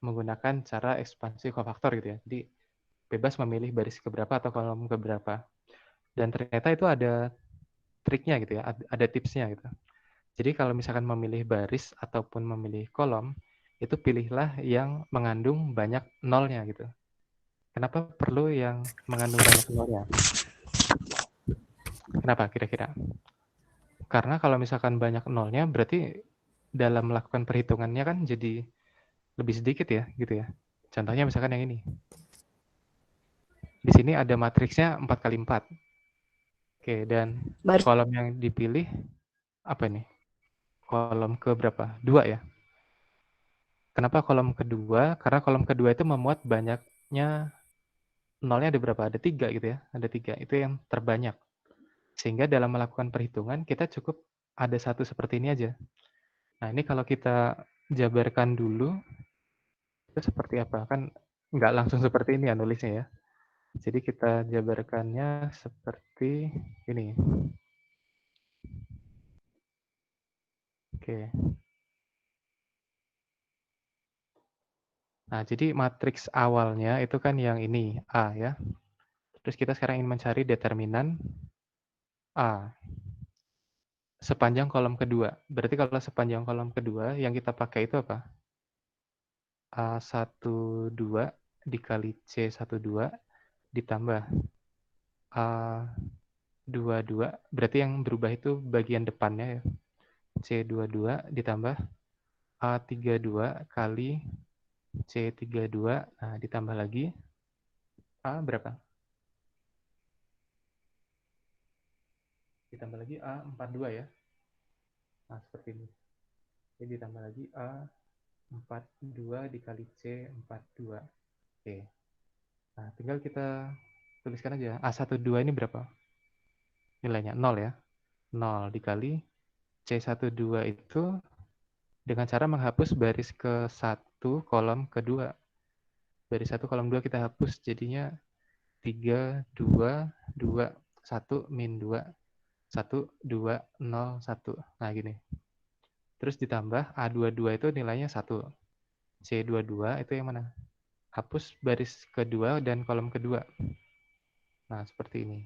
menggunakan cara ekspansi kofaktor gitu ya. Jadi bebas memilih baris keberapa atau kolom keberapa. Dan ternyata itu ada triknya gitu ya, ada tipsnya gitu. Jadi kalau misalkan memilih baris ataupun memilih kolom, itu pilihlah yang mengandung banyak nolnya gitu. Kenapa perlu yang mengandung banyak nolnya? Kenapa kira-kira? Karena kalau misalkan banyak nolnya, berarti dalam melakukan perhitungannya kan jadi lebih sedikit ya, gitu ya. Contohnya misalkan yang ini. Di sini ada matriksnya 4x4. Oke, dan Baris. kolom yang dipilih apa nih? Kolom ke berapa? 2 ya. Kenapa kolom kedua? Karena kolom kedua itu memuat banyaknya nolnya ada berapa? Ada 3 gitu ya. Ada 3. Itu yang terbanyak. Sehingga dalam melakukan perhitungan kita cukup ada satu seperti ini aja. Nah, ini kalau kita jabarkan dulu itu seperti apa? Kan nggak langsung seperti ini ya nulisnya ya. Jadi kita jabarkannya seperti ini. Oke. Nah, jadi matriks awalnya itu kan yang ini, A ya. Terus kita sekarang ingin mencari determinan A sepanjang kolom kedua. Berarti kalau sepanjang kolom kedua yang kita pakai itu apa? A12 dikali C12 ditambah A12 22, berarti yang berubah itu bagian depannya ya. C22 ditambah A32 kali C32, nah ditambah lagi A berapa? Ditambah lagi A42 ya. Nah, seperti ini. Jadi ditambah lagi A42 dikali C42. Oke. Nah, tinggal kita tuliskan aja. A12 ini berapa? Nilainya 0 ya. 0 dikali C12 itu dengan cara menghapus baris ke-1 kolom ke-2. Baris 1 kolom 2 kita hapus, jadinya 3, 2, 2, 1, min 2, 1, 2, 0, 1. Nah, gini. Terus ditambah A22 itu nilainya 1. C22 itu yang mana? Hapus baris kedua dan kolom kedua. Nah, seperti ini.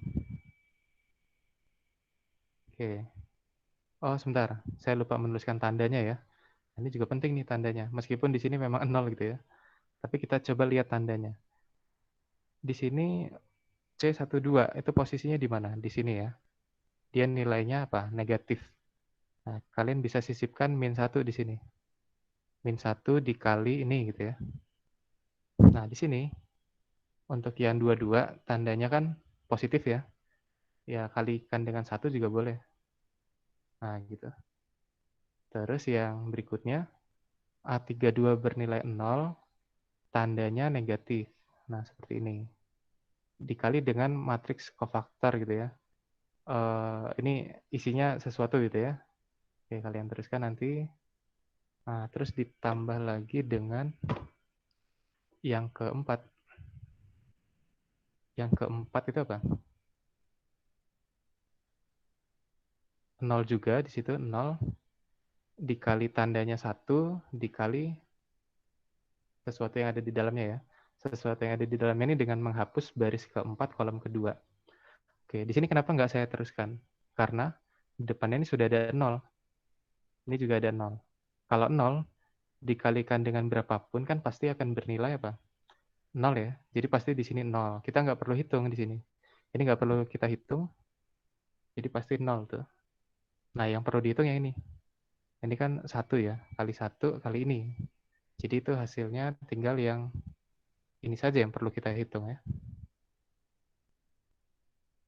Oke. Oh, sebentar. Saya lupa menuliskan tandanya ya. Ini juga penting nih tandanya. Meskipun di sini memang 0 gitu ya. Tapi kita coba lihat tandanya. Di sini C12 itu posisinya di mana? Di sini ya. Dia nilainya apa? Negatif. Nah, kalian bisa sisipkan min 1 di sini. Min 1 dikali ini gitu ya. Nah, di sini untuk yang 22 tandanya kan positif ya. Ya, kalikan dengan 1 juga boleh. Nah, gitu. Terus yang berikutnya, A32 bernilai 0, tandanya negatif. Nah, seperti ini. Dikali dengan matriks kofaktor gitu ya. Ini isinya sesuatu gitu ya. Oke, kalian teruskan nanti. Nah, terus ditambah lagi dengan yang keempat. Yang keempat itu apa? 0 juga di situ, 0 dikali tandanya 1 dikali sesuatu yang ada di dalamnya ya. Sesuatu yang ada di dalamnya ini dengan menghapus baris keempat kolom kedua. Oke, di sini kenapa nggak saya teruskan? Karena di depannya ini sudah ada 0. Ini juga ada 0. Kalau 0 dikalikan dengan berapapun kan pasti akan bernilai apa? 0 ya. Jadi pasti di sini 0. Kita nggak perlu hitung di sini. Ini nggak perlu kita hitung. Jadi pasti 0 tuh. Nah, yang perlu dihitung yang ini. Ini kan 1 ya. Kali 1 kali ini. Jadi itu hasilnya tinggal yang ini saja yang perlu kita hitung ya.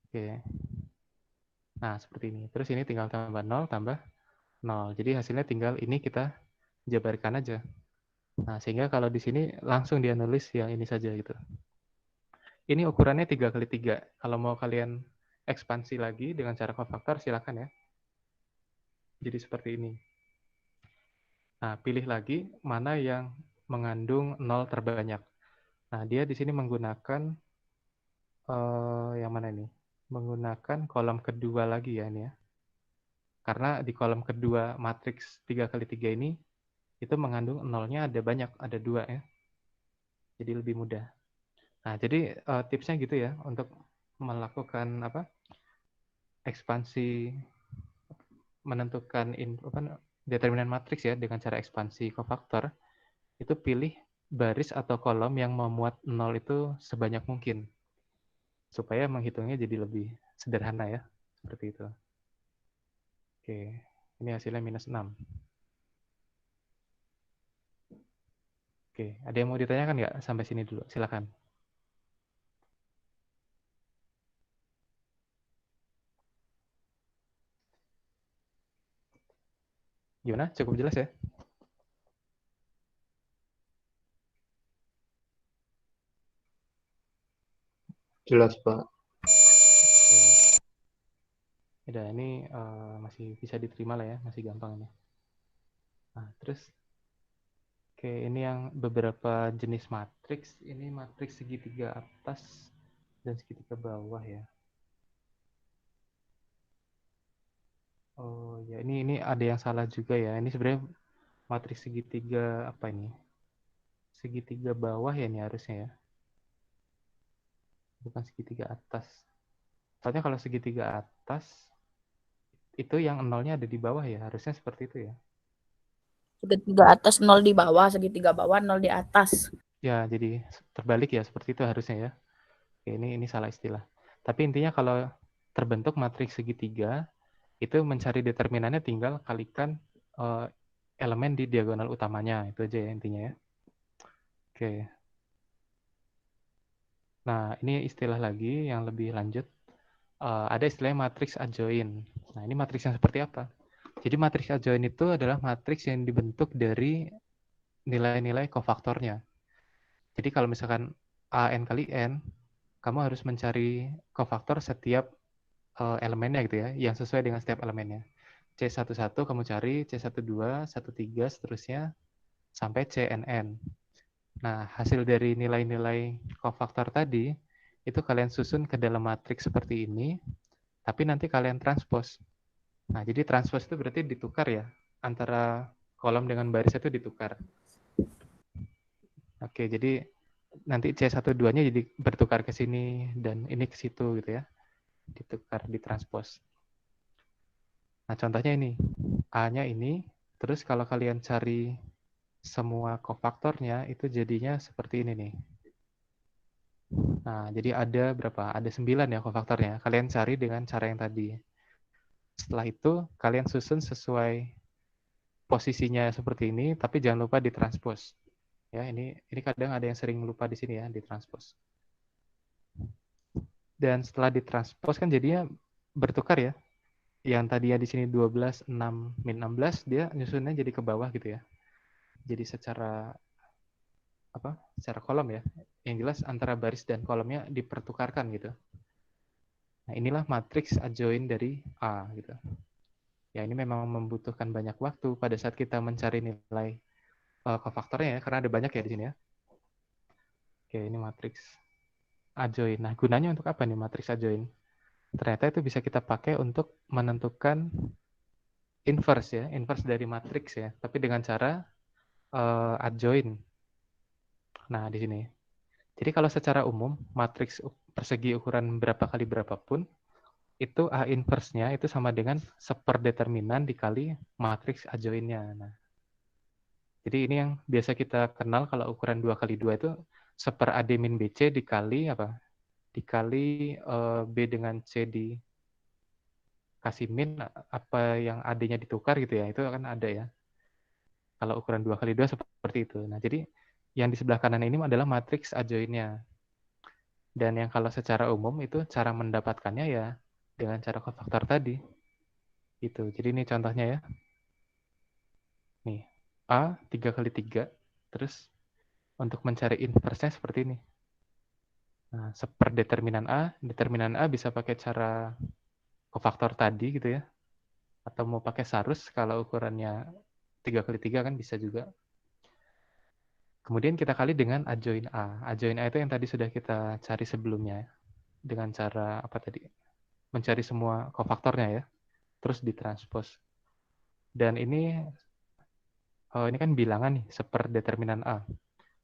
Oke. Nah, seperti ini. Terus ini tinggal tambah 0, tambah 0. Jadi hasilnya tinggal ini kita jabarkan aja. Nah, sehingga kalau di sini langsung dia nulis yang ini saja gitu. Ini ukurannya 3x3. Kalau mau kalian ekspansi lagi dengan cara kofaktor, silakan ya. Jadi seperti ini. Nah, pilih lagi mana yang mengandung 0 terbanyak. Nah, dia di sini menggunakan yang mana ini? Menggunakan kolom kedua lagi ya ini ya. Karena di kolom kedua matriks 3x3 ini itu mengandung 0-nya ada banyak, ada 2 ya. Jadi lebih mudah. Nah, jadi tipsnya gitu ya untuk melakukan ekspansi, menentukan determinan matriks ya dengan cara ekspansi kofaktor, itu pilih baris atau kolom yang memuat 0 itu sebanyak mungkin. Supaya menghitungnya jadi lebih sederhana ya. Seperti itu. Oke, ini hasilnya -6. Oke, ada yang mau ditanyakan nggak sampai sini dulu? Silakan. Gimana? Cukup jelas ya? Jelas, Pak. Udah, ini masih bisa diterima lah ya, masih gampang ini. Nah, terus, oke, ini yang beberapa jenis matriks. Ini matriks segitiga atas dan segitiga bawah ya. Oh ya, ini ada yang salah juga ya. Ini sebenarnya matriks segitiga apa ini? Segitiga bawah ya ini harusnya ya. Bukan segitiga atas. Soalnya kalau segitiga atas, itu yang nolnya ada di bawah ya. Harusnya seperti itu ya. Segitiga atas 0 di bawah, segitiga bawah 0 di atas. Ya, jadi terbalik ya. Seperti itu harusnya ya. Oke, ini salah istilah. Tapi intinya kalau terbentuk matriks segitiga, itu mencari determinannya tinggal kalikan elemen di diagonal utamanya. Itu aja ya intinya ya. Oke. Nah, ini istilah lagi yang lebih lanjut. Ada istilahnya matriks adjoin. Nah, ini matriks yang seperti apa? Jadi matriks adjoin itu adalah matriks yang dibentuk dari nilai-nilai kofaktornya. Jadi kalau misalkan A n kali N, kamu harus mencari kofaktor setiap elemennya gitu ya, yang sesuai dengan setiap elemennya. C11 kamu cari, C12, 13, seterusnya, sampai CNN. Nah, hasil dari nilai-nilai kofaktor tadi, itu kalian susun ke dalam matriks seperti ini, tapi nanti kalian transpose. Nah, jadi transpose itu berarti ditukar ya, antara kolom dengan baris itu ditukar. Oke, jadi nanti C12-nya jadi bertukar ke sini, dan ini ke situ gitu ya. Ditukar, ditranspose. Nah, contohnya ini. A-nya ini, terus kalau kalian cari semua kofaktornya, itu jadinya seperti ini nih. Nah, jadi ada berapa? Ada 9 ya kofaktornya. Kalian cari dengan cara yang tadi. Setelah itu, kalian susun sesuai posisinya seperti ini, tapi jangan lupa ditranspose. Ya, ini kadang ada yang sering lupa di sini ya, ditranspose. Dan setelah ditranspose kan jadinya bertukar ya. Yang tadinya di sini 12, 6, min 16, dia nyusunnya jadi ke bawah gitu ya. Jadi secara kolom ya. Yang jelas antara baris dan kolomnya dipertukarkan gitu. Nah, inilah matriks adjoin dari A gitu. Ya, ini memang membutuhkan banyak waktu pada saat kita mencari nilai kofaktornya ya, karena ada banyak ya di sini ya. Oke, ini matriks adjoin. Nah, gunanya untuk apa nih matriks adjoin? Ternyata itu bisa kita pakai untuk menentukan inverse ya, inverse dari matriks ya, tapi dengan cara adjoin. Nah, di sini. Jadi kalau secara umum, matriks persegi ukuran berapa kali berapapun, itu A inverse-nya itu sama dengan seperdeterminan dikali matriks adjoin-nya. Nah, jadi ini yang biasa kita kenal kalau ukuran 2 kali 2 itu seper AD min BC dikali apa? Dikali B dengan C dikasih min, apa yang AD-nya ditukar gitu ya, itu akan ada ya. Kalau ukuran 2 kali 2 seperti itu. Nah, jadi yang di sebelah kanan ini adalah matriks adjoin-nya. Dan yang kalau secara umum itu cara mendapatkannya ya dengan cara kofaktor tadi. Gitu. Jadi ini contohnya ya. Nih, A 3 kali 3. Terus untuk mencari inverse-nya seperti ini. Nah, seperdeterminan determinan A bisa pakai cara kofaktor tadi gitu ya. Atau mau pakai sarus kalau ukurannya 3 kali 3 kan bisa juga. Kemudian kita kali dengan adjoin A. Adjoin A itu yang tadi sudah kita cari sebelumnya. Dengan cara apa tadi? Mencari semua kofaktornya ya. Terus ditranspose. Dan ini kan bilangan nih, seperdeterminan A.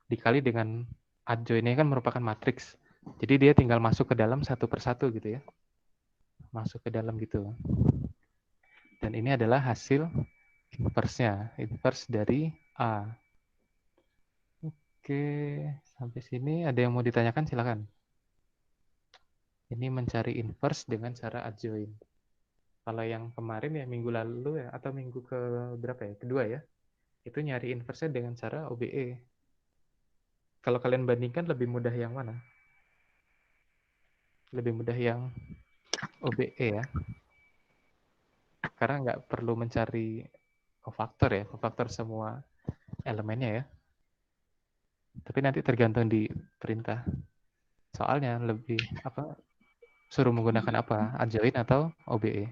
Dikali dengan adjoin ini kan merupakan matriks. Jadi dia tinggal masuk ke dalam satu persatu gitu ya. Masuk ke dalam gitu. Dan ini adalah hasil inverse-nya. Inverse dari A. Oke, sampai sini ada yang mau ditanyakan silakan. Ini mencari inverse dengan cara adjoin. Kalau yang kemarin ya minggu lalu ya atau minggu ke berapa ya? Kedua ya. Itu nyari inverse-nya dengan cara OBE. Kalau kalian bandingkan lebih mudah yang mana? Lebih mudah yang OBE ya. Karena nggak perlu mencari kofaktor ya, kofaktor semua elemennya ya. Tapi nanti tergantung di perintah. Soalnya lebih suruh menggunakan apa? Adjoin atau OBE?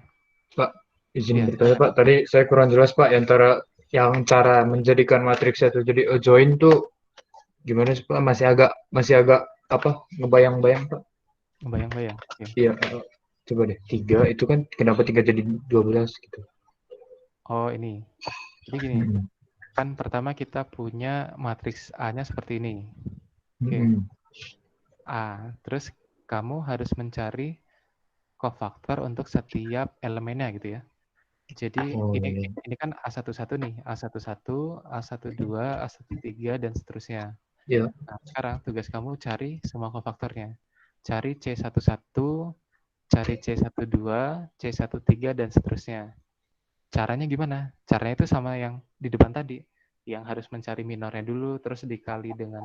Pak, izin Iya, bertanya Pak. Tadi saya kurang jelas Pak antara yang cara menjadikan matriks itu jadi adjoin tuh gimana sih Pak? Masih agak apa ngebayang-bayang Pak? Bayang-bayang. Iya, coba deh. 3 itu kan kenapa 3 jadi 12 gitu. Oh, ini. Jadi gini. Kan pertama kita punya matriks A-nya seperti ini. Oke. A. Terus kamu harus mencari kofaktor untuk setiap elemennya gitu ya. Jadi ini kan A11 nih, A11, A12, A13 dan seterusnya. Iya. Nah, sekarang tugas kamu cari semua kofaktornya. Cari C11, cari C12, C13, dan seterusnya. Caranya gimana? Caranya itu sama yang di depan tadi, yang harus mencari minornya dulu, terus dikali dengan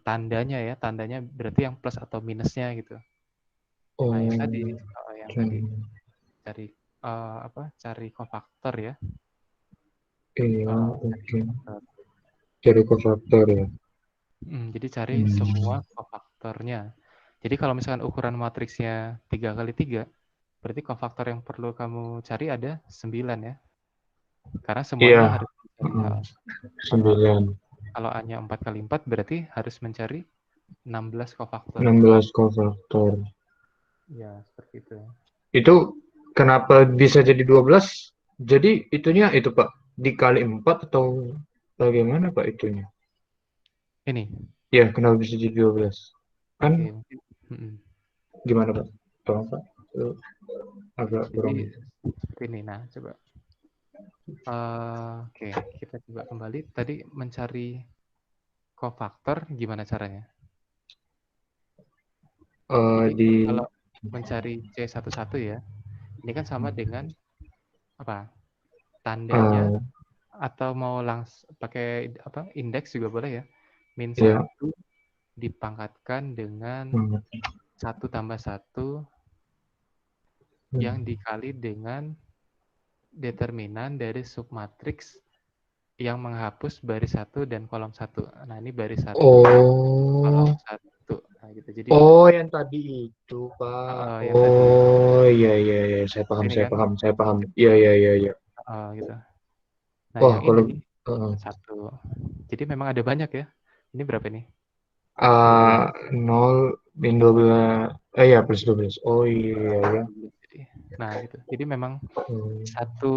tandanya ya, tandanya berarti yang plus atau minusnya gitu. Nah yang tadi, cari cari kofaktor ya. Iya, oke. Cari kofaktor ya. Jadi cari semua kofaktornya. Jadi kalau misalkan ukuran matriksnya 3x3, berarti kofaktor yang perlu kamu cari ada 9 ya. Karena semuanya harus mencari 9. Kalau hanya 4x4 berarti harus mencari 16 kofaktor. 16 kofaktor. Ya, seperti itu. Itu kenapa bisa jadi 12? Jadi itunya itu Pak, dikali 4 atau bagaimana Pak itunya? Ini. Ya, kenapa bisa jadi 12? Kan gimana Pak? Tolong Pak. Agak kurang. Seperti ini. Nah, coba. Oke, kita coba kembali. Tadi mencari kofaktor gimana caranya? Jadi, kalau mencari C11 ya, ini kan sama dengan apa? Tandanya atau mau langsung pakai indeks juga boleh ya. Min 1 dipangkatkan dengan 1 tambah 1 yang dikali dengan determinan dari submatriks yang menghapus baris 1 dan kolom 1. Nah, ini baris 1, kolom 1. Nah, gitu. Jadi, yang tadi itu, Pak. Iya, saya paham. Iya. Gitu. Nah, Wah, yang kalau ini 1. Jadi memang ada banyak ya. Ini berapa nih? 0, min 12. Ya, plus 12. Oh iya ya. Nah, gitu. Jadi memang satu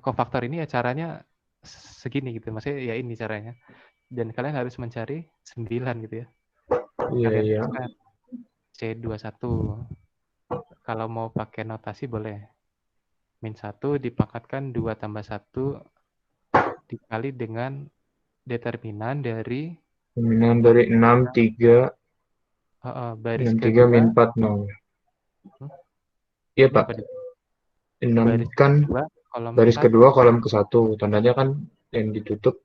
kofaktor ini ya caranya segini gitu. Maksudnya ya ini caranya. Dan kalian harus mencari 9 gitu ya. Iya. C21. Kalau mau pakai notasi boleh. Min 1 dipangkatkan 2 tambah 1 dikali dengan determinan dari 6, 3. Baris 6, 3 kedua. min 4, 0. Iya, Pak. 6 kan baris kedua, kolom ke-1. Tandanya kan yang ditutup.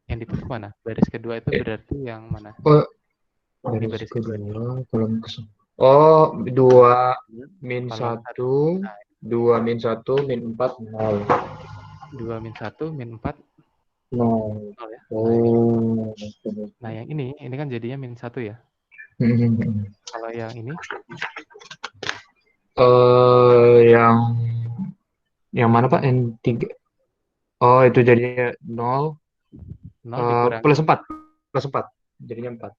Yang ditutup mana? Baris kedua itu berarti yang mana? Baris kedua, kolom ke-1. Oh, 2 min 1, 2 min 1, min 4, 0. 2 min 1, min 4, 0 ya. Oh. Nah, yang ini kan jadinya min 1 ya. Kalau yang ini? Yang mana Pak? Yang 3. Oh, itu jadinya 0. Plus 4. Jadinya 4.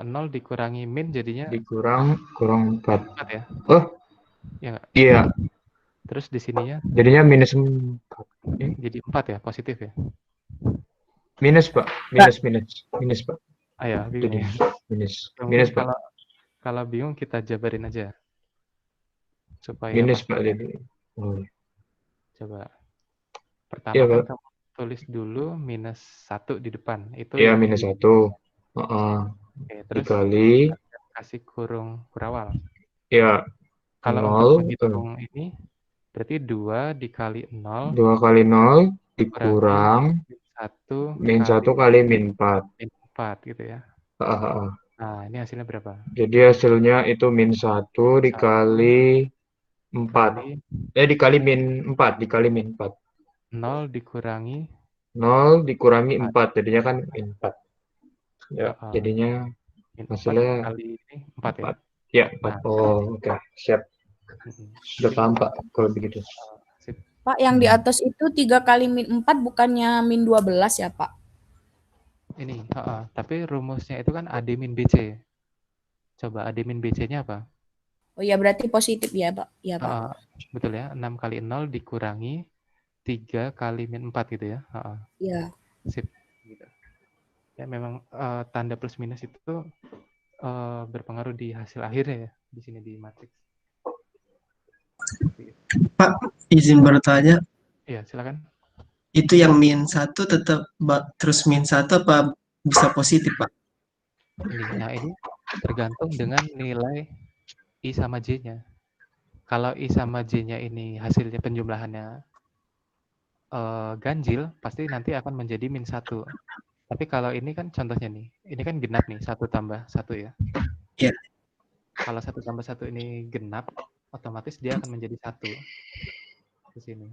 0 dikurangi min jadinya? Kurang 4. 4 ya? Ya nggak? Iya. Terus di sininya? Jadinya minus 4. Jadi 4 ya, positif ya? Minus Pak. Minus Pak. Ya, bingung. Minus Pak. Kalau bingung kita jabarin aja. Supaya minus Pak. Coba. Pertama kan kamu tulis dulu minus 1 di depan. Itu ya, minus 1. Terus dikali kasih kurung kurawal. Ya. Kalau 0, untuk menghitung ini berarti 2 dikali 0. 2 kali 0 dikurang min 1 kali min 4. Min 4 gitu ya. Nah, ini hasilnya berapa? Jadi hasilnya itu min 1 dikali 4. Dikali min 4. 0 dikurangi 4. Jadinya kan min 4. Ya, jadinya hasilnya 4 kali ini 4 ya? Ya, 4. Oke. Siap. Sudah paham Pak kalau begitu. Pak, yang di atas itu 3 kali min 4 bukannya min 12 ya Pak? Ini, tapi rumusnya itu kan AD min BC. Coba AD min BC-nya apa? Oh iya, berarti positif ya Pak? Ya Pak. Betul ya, 6 kali 0 dikurangi 3 kali min 4 gitu ya? Iya. Sip. Gitu. Ya memang tanda plus minus itu berpengaruh di hasil akhirnya ya, di sini di matriks. Pak, izin bertanya. Iya, silakan. Itu yang min 1 tetap terus min 1 apa bisa positif, Pak? Nah, ini tergantung dengan nilai I sama J-nya. Kalau I sama J-nya ini hasilnya penjumlahannya ganjil, pasti nanti akan menjadi -1. Tapi kalau ini kan contohnya nih, ini kan genap nih, 1 tambah 1 ya. Iya. Kalau 1 tambah 1 ini genap, otomatis dia akan menjadi 1. Di sini.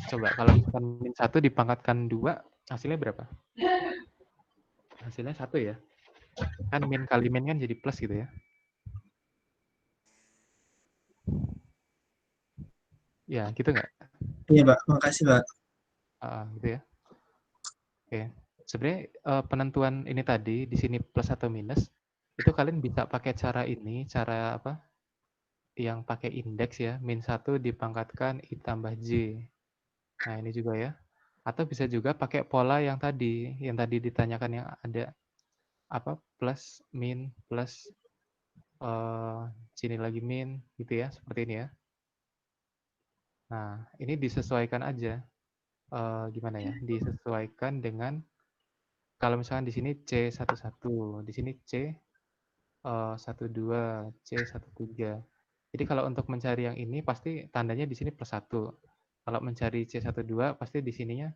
Coba kalau misalkan -1 dipangkatkan 2, hasilnya berapa? Hasilnya 1 ya. Kan min kali min kan jadi plus gitu ya. Ya, gitu nggak? Iya, Pak. Makasih, Pak. Gitu ya. Oke. Sebenarnya penentuan ini tadi, di sini plus atau minus, itu kalian bisa pakai cara ini, cara apa? Yang pakai indeks ya, -1 dipangkatkan I tambah J. Nah, ini juga ya. Atau bisa juga pakai pola yang tadi ditanyakan yang ada apa plus min plus sini lagi min gitu ya, seperti ini ya. Nah, ini disesuaikan aja. Gimana ya? Disesuaikan dengan kalau misalkan di sini C11, di sini C12, C13. Jadi kalau untuk mencari yang ini pasti tandanya di sini +1. Kalau mencari C12 pasti di sininya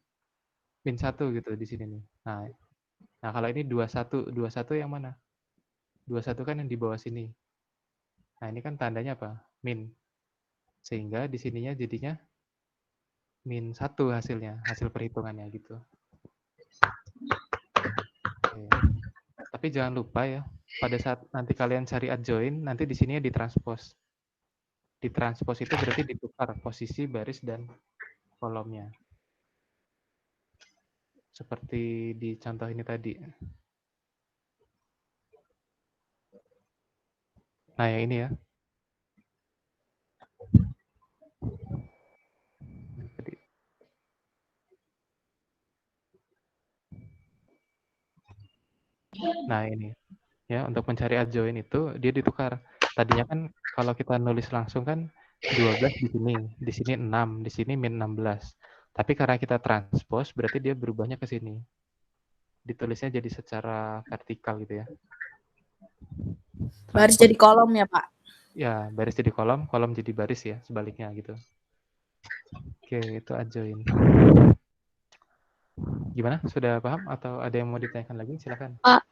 -1 gitu di sini nih. Nah kalau ini 21, 21 yang mana? 21 kan yang di bawah sini. Nah ini kan tandanya apa? Min. Sehingga di sininya jadinya -1 hasilnya, hasil perhitungannya gitu. Oke. Tapi jangan lupa ya, pada saat nanti kalian cari adjoin, nanti di sini ditranspos. Ditranspos itu berarti ditukar posisi baris dan kolomnya. Seperti di contoh ini tadi. Nah, yang ini ya. Nah, ini. Ya, untuk mencari adjoin itu dia ditukar. Tadinya kan kalau kita nulis langsung kan 12 di sini 6, di sini -16. Tapi karena kita transpose berarti dia berubahnya ke sini. Ditulisnya jadi secara vertikal gitu ya. Baris jadi kolom ya, Pak? Ya, baris jadi kolom, kolom jadi baris ya, sebaliknya gitu. Oke, itu adjoin. Gimana? Sudah paham atau ada yang mau ditanyakan lagi? Silakan. Pak,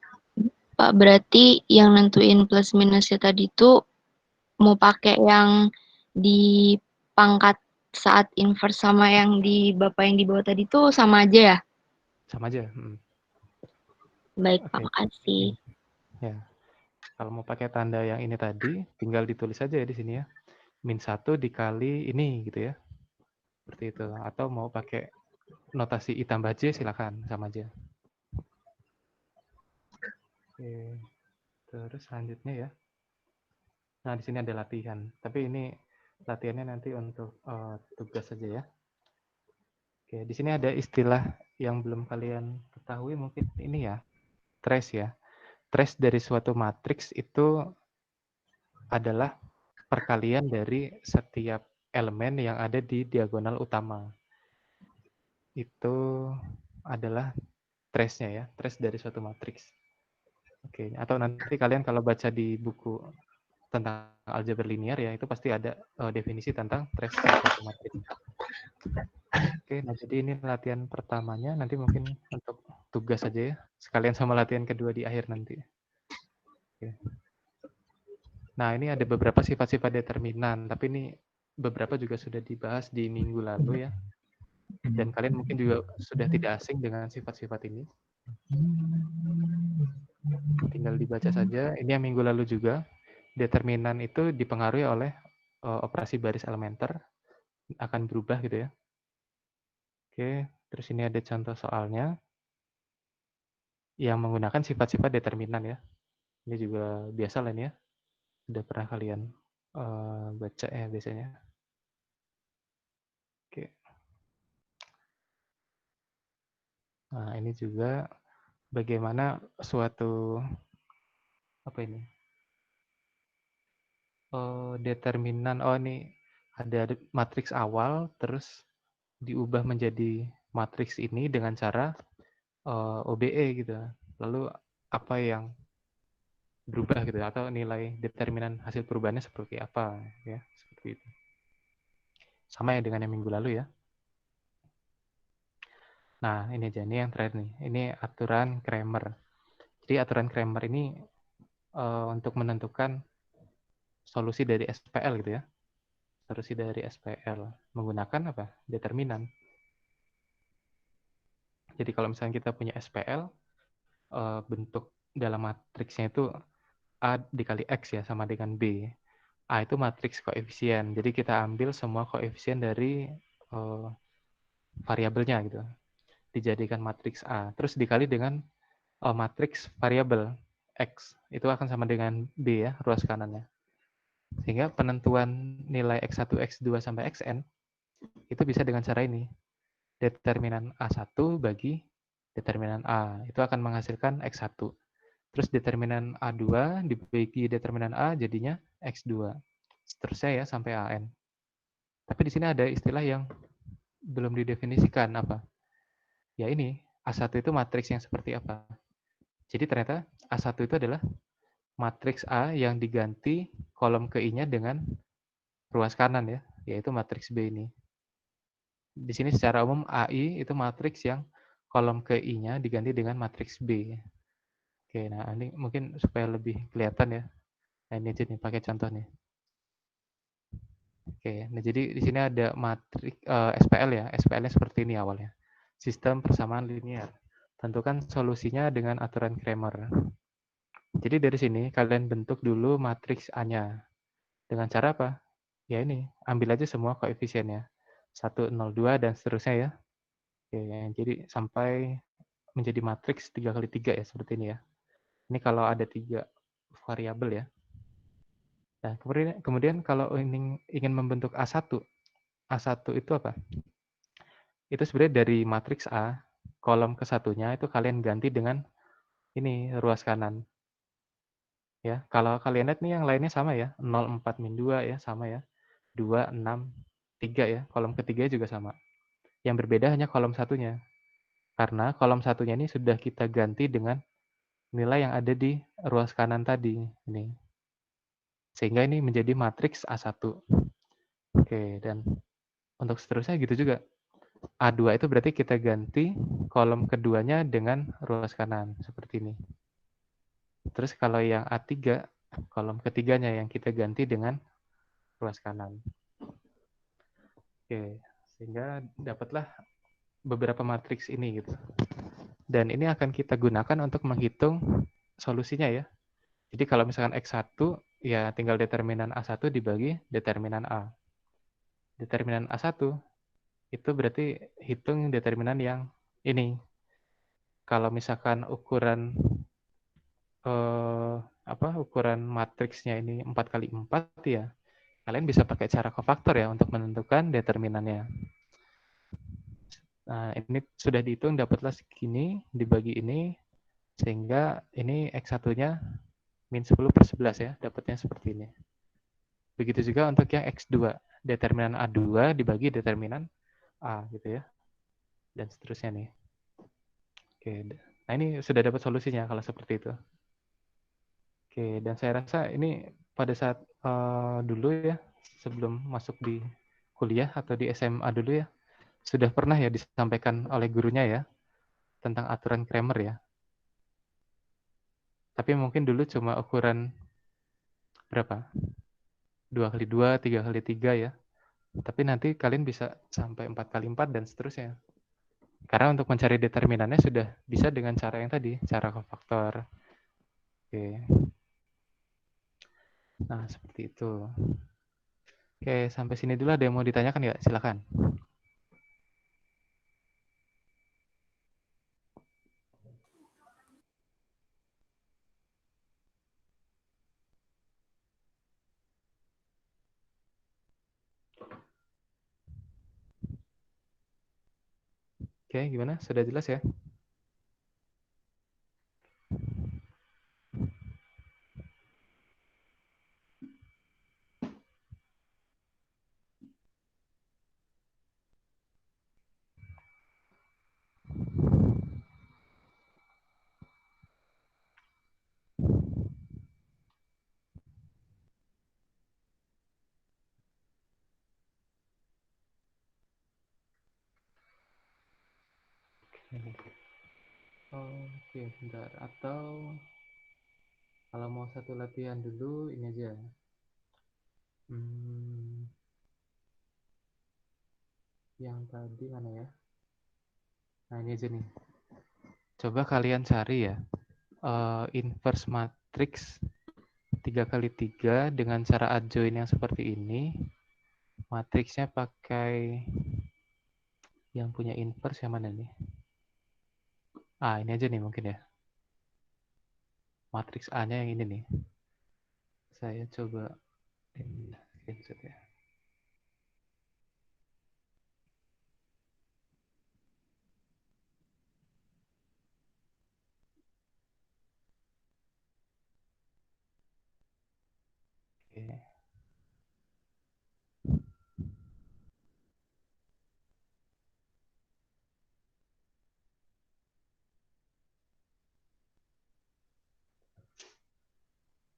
berarti yang nentuin plus minusnya tadi itu mau pakai yang di pangkat saat inverse sama yang di Bapak yang di bawah tadi itu sama aja ya? Sama aja. Baik, Oke. Pak, makasih. Ya. Kalau mau pakai tanda yang ini tadi, tinggal ditulis aja ya di sini ya. -1 dikali ini gitu ya. Seperti itu. Atau mau pakai notasi I tambah J silakan, sama aja. Oke. Terus selanjutnya ya. Nah, di sini ada latihan. Tapi ini latihannya nanti untuk tugas saja ya. Oke, di sini ada istilah yang belum kalian ketahui mungkin ini ya. Trace ya. Trace dari suatu matriks itu adalah perkalian dari setiap elemen yang ada di diagonal utama. Itu adalah trace-nya ya, trace dari suatu matriks. Oke, atau nanti kalian kalau baca di buku tentang aljabar linear ya, itu pasti ada definisi tentang trace suatu matriks. Oke, nah jadi ini latihan pertamanya, nanti mungkin untuk tugas saja ya, sekalian sama latihan kedua di akhir nanti. Oke. Nah, ini ada beberapa sifat-sifat determinan, tapi ini beberapa juga sudah dibahas di minggu lalu ya. Dan kalian mungkin juga sudah tidak asing dengan sifat-sifat ini. Tinggal dibaca saja. Ini yang minggu lalu juga. Determinan itu dipengaruhi oleh operasi baris elementer. Akan berubah gitu ya. Oke, terus ini ada contoh soalnya. Yang menggunakan sifat-sifat determinan ya. Ini juga biasa lah ini ya. Sudah pernah kalian baca ya biasanya. Oke. Nah, ini juga bagaimana suatu apa ini? Determinan. Oh, ini ada matriks awal terus diubah menjadi matriks ini dengan cara OBE gitu. Lalu apa yang berubah gitu atau nilai determinan hasil perubahannya seperti apa ya, seperti itu. Sama ya dengan yang minggu lalu ya. Nah, ini aja, ini yang terakhir nih. Ini aturan Cramer. Jadi aturan Cramer ini untuk menentukan solusi dari SPL gitu ya. Solusi dari SPL menggunakan apa? Determinan. Jadi kalau misalnya kita punya SPL, bentuk dalam matriksnya itu A dikali X ya, sama dengan B. A itu matriks koefisien. Jadi kita ambil semua koefisien dari variabelnya gitu. Dijadikan matriks A. Terus dikali dengan matriks variabel X. Itu akan sama dengan B ya, ruas kanannya. Sehingga penentuan nilai X1, X2, sampai Xn itu bisa dengan cara ini. Determinan A1 bagi determinan A. Itu akan menghasilkan X1. Terus determinan A2 dibagi determinan A jadinya X2. Seterusnya ya sampai AN. Tapi di sini ada istilah yang belum didefinisikan apa. Ya ini, A1 itu matriks yang seperti apa. Jadi ternyata A1 itu adalah matriks A yang diganti kolom ke I-nya dengan ruas kanan ya, yaitu matriks B ini. Di sini secara umum AI itu matriks yang kolom ke I-nya diganti dengan matriks B. Oke, nah ini mungkin supaya lebih kelihatan ya. Nah ini aja nih pakai contoh nih. Oke, nah jadi di sini ada matriks SPL ya. SPL-nya seperti ini awalnya. Sistem persamaan linear. Tentukan solusinya dengan aturan Cramer. Jadi dari sini kalian bentuk dulu matriks A-nya. Dengan cara apa? Ya ini, ambil aja semua koefisiennya. 1, 0, 2, dan seterusnya ya. Oke, jadi sampai menjadi matriks 3 kali 3 ya, seperti ini ya. Ini kalau ada 3 variabel ya. Nah, kemudian kalau ingin membentuk A1 itu apa? Itu sebenarnya dari matriks A, kolom ke-1-nya itu kalian ganti dengan ini, ruas kanan. Ya, kalau kalian lihat nih yang lainnya sama ya, 0, 4, min 2 ya, sama ya. 2, 6, 3 ya, kolom ketiga juga sama. Yang berbeda hanya kolom satunya. Karena kolom satunya ini sudah kita ganti dengan nilai yang ada di ruas kanan tadi. Ini. Sehingga ini menjadi matriks A1. Oke, dan untuk seterusnya gitu juga. A2 itu berarti kita ganti kolom keduanya dengan ruas kanan, seperti ini. Terus kalau yang A3, kolom ketiganya yang kita ganti dengan ruas kanan. Oke, sehingga dapatlah beberapa matriks ini gitu. Dan ini akan kita gunakan untuk menghitung solusinya ya. Jadi kalau misalkan X1, ya tinggal determinan A1 dibagi determinan A. Determinan A1 itu berarti hitung determinan yang ini. Kalau misalkan ukuran ukuran matriksnya ini 4 kali 4 ya, kalian bisa pakai cara kofaktor ya untuk menentukan determinannya. Nah, ini sudah dihitung dapatlah segini dibagi ini, sehingga ini X1-nya min 10/11 ya, dapatnya seperti ini. Begitu juga untuk yang X2, determinan A2 dibagi determinan A gitu ya. Dan seterusnya nih. Oke, nah ini sudah dapat solusinya kalau seperti itu. Oke, dan saya rasa ini pada saat dulu ya, sebelum masuk di kuliah atau di SMA dulu ya, sudah pernah ya disampaikan oleh gurunya ya, tentang aturan Cramer ya. Tapi mungkin dulu cuma ukuran berapa? 2 kali 2, 3 kali 3 ya. Tapi nanti kalian bisa sampai 4 kali 4 dan seterusnya. Karena untuk mencari determinannya sudah bisa dengan cara yang tadi, cara kofaktor. Oke. Nah, seperti itu. Oke, sampai sini dulu ada yang mau ditanyakan ya? Silakan. Oke, gimana? Sudah jelas ya? Oke, bentar. Atau kalau mau satu latihan dulu, ini aja. Yang tadi mana ya? Nah, ini aja nih. Coba kalian cari ya. Inverse matrix 3x3 dengan cara adjoin yang seperti ini. Matriksnya pakai yang punya inverse yang mana nih? Ini aja nih mungkin ya. Matriks A-nya yang ini nih. Saya coba screenshot ya. Oke.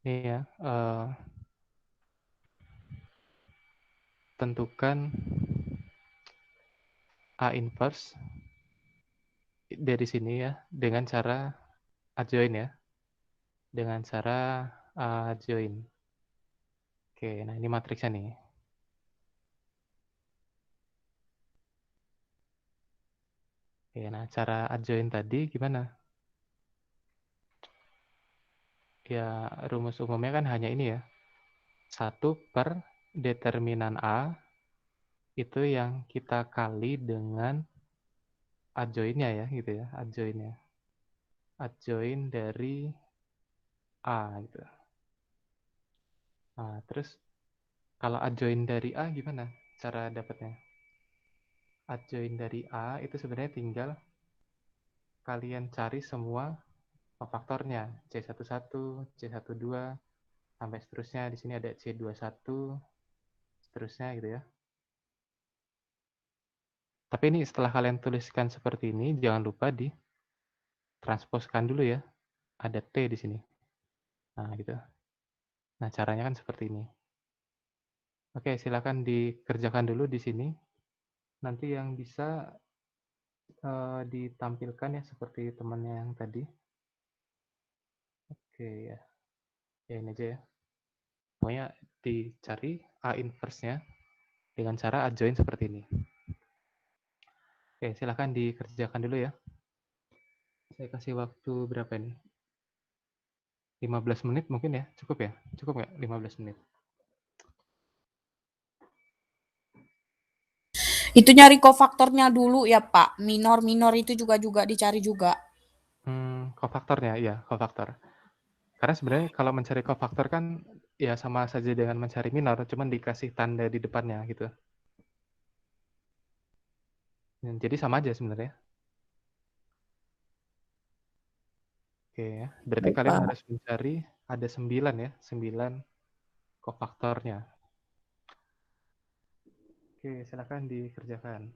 Ini ya, tentukan A inverse dari sini ya, dengan cara adjoin ya. Dengan cara adjoin. Oke, nah ini matriksnya nih. Oke, nah cara adjoin tadi gimana? Ya, rumus umumnya kan hanya ini ya. 1 per determinan A itu yang kita kali dengan adjoinnya ya, gitu ya, adjoinnya. Adjoin dari A gitu. Nah, terus kalau adjoin dari A gimana cara dapatnya? Adjoin dari A itu sebenarnya tinggal kalian cari semua faktornya, C11, C12, sampai seterusnya. Di sini ada C21, seterusnya gitu ya. Tapi ini setelah kalian tuliskan seperti ini, jangan lupa di transposkan dulu ya. Ada T di sini. Nah, gitu. Nah, caranya kan seperti ini. Oke, silakan dikerjakan dulu di sini. Nanti yang bisa ditampilkan ya seperti temannya yang tadi. Oke ya. Ya ini aja ya. Pokoknya dicari A inverse-nya dengan cara adjoin seperti ini. Oke, silakan dikerjakan dulu ya. Saya kasih waktu berapa ini? 15 menit mungkin ya? Cukup ya? Cukup nggak 15 menit? Itu nyari kofaktornya dulu ya, Pak. Minor-minor itu juga dicari juga. Kofaktornya, iya, kofaktor. Karena sebenarnya kalau mencari kofaktor kan ya sama saja dengan mencari minor, cuman dikasih tanda di depannya gitu. Jadi sama aja sebenarnya. Oke ya, berarti Baik, kalian Pak. harus mencari ada 9 ya, 9 kofaktornya. Oke, silakan dikerjakan.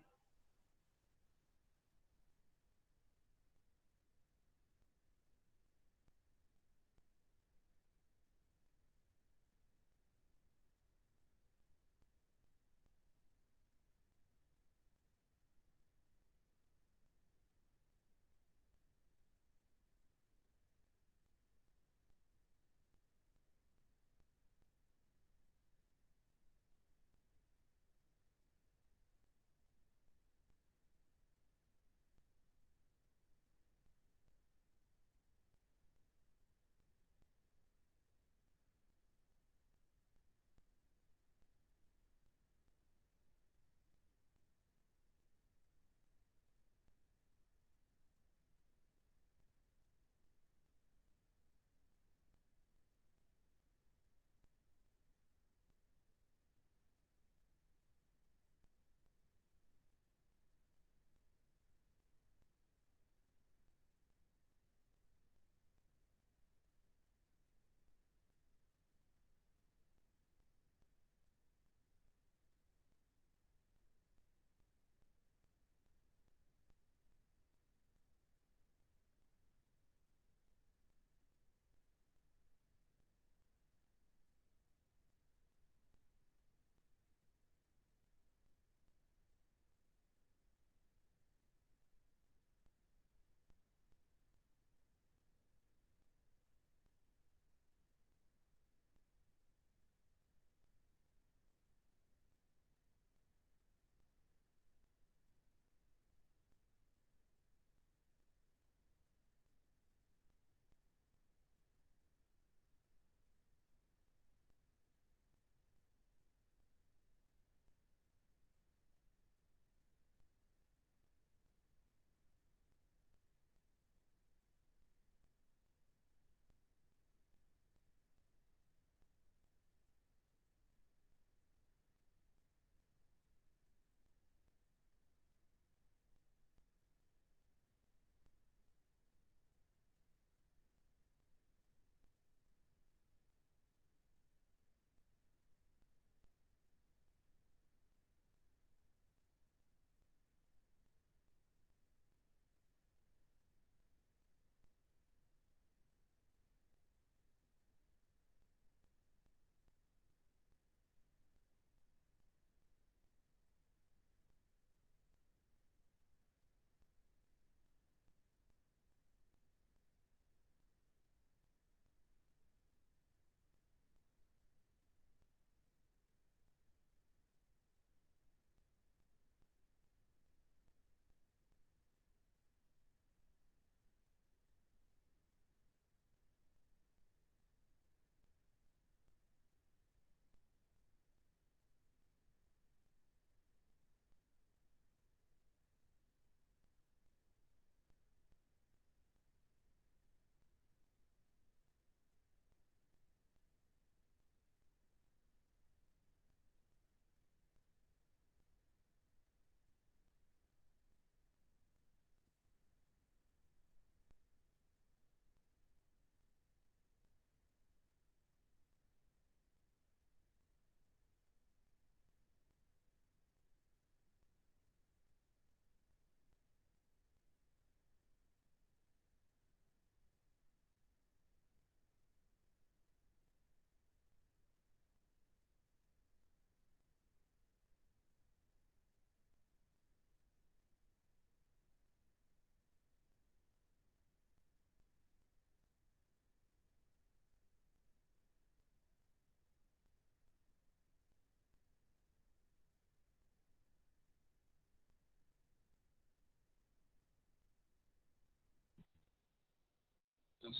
Oke,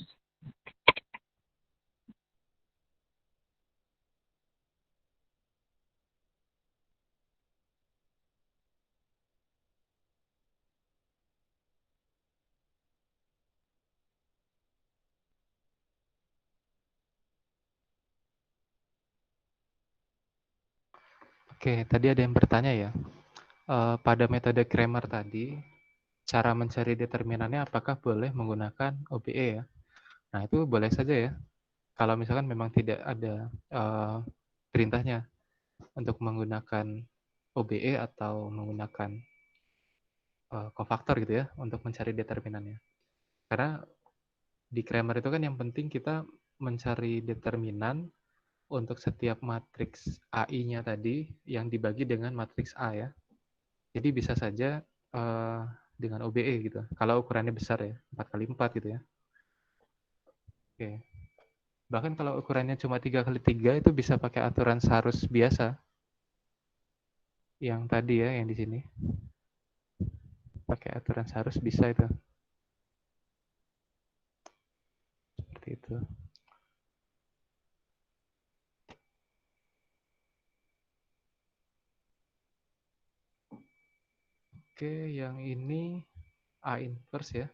tadi ada yang bertanya ya. Pada metode Kramer tadi, cara mencari determinannya apakah boleh menggunakan OBE ya? Nah, itu boleh saja ya. Kalau misalkan memang tidak ada perintahnya untuk menggunakan OBE atau menggunakan kofaktor gitu ya untuk mencari determinannya. Karena di Kramer itu kan yang penting kita mencari determinan untuk setiap matriks AI-nya tadi yang dibagi dengan matriks A ya. Jadi bisa saja dengan OBE gitu. Kalau ukurannya besar ya, 4x4 gitu ya. Oke. Bahkan kalau ukurannya cuma 3x3 itu bisa pakai aturan Sarus biasa. Yang tadi ya, yang di sini. Pakai aturan Sarus bisa itu. Seperti itu. Oke, yang ini A inverse ya.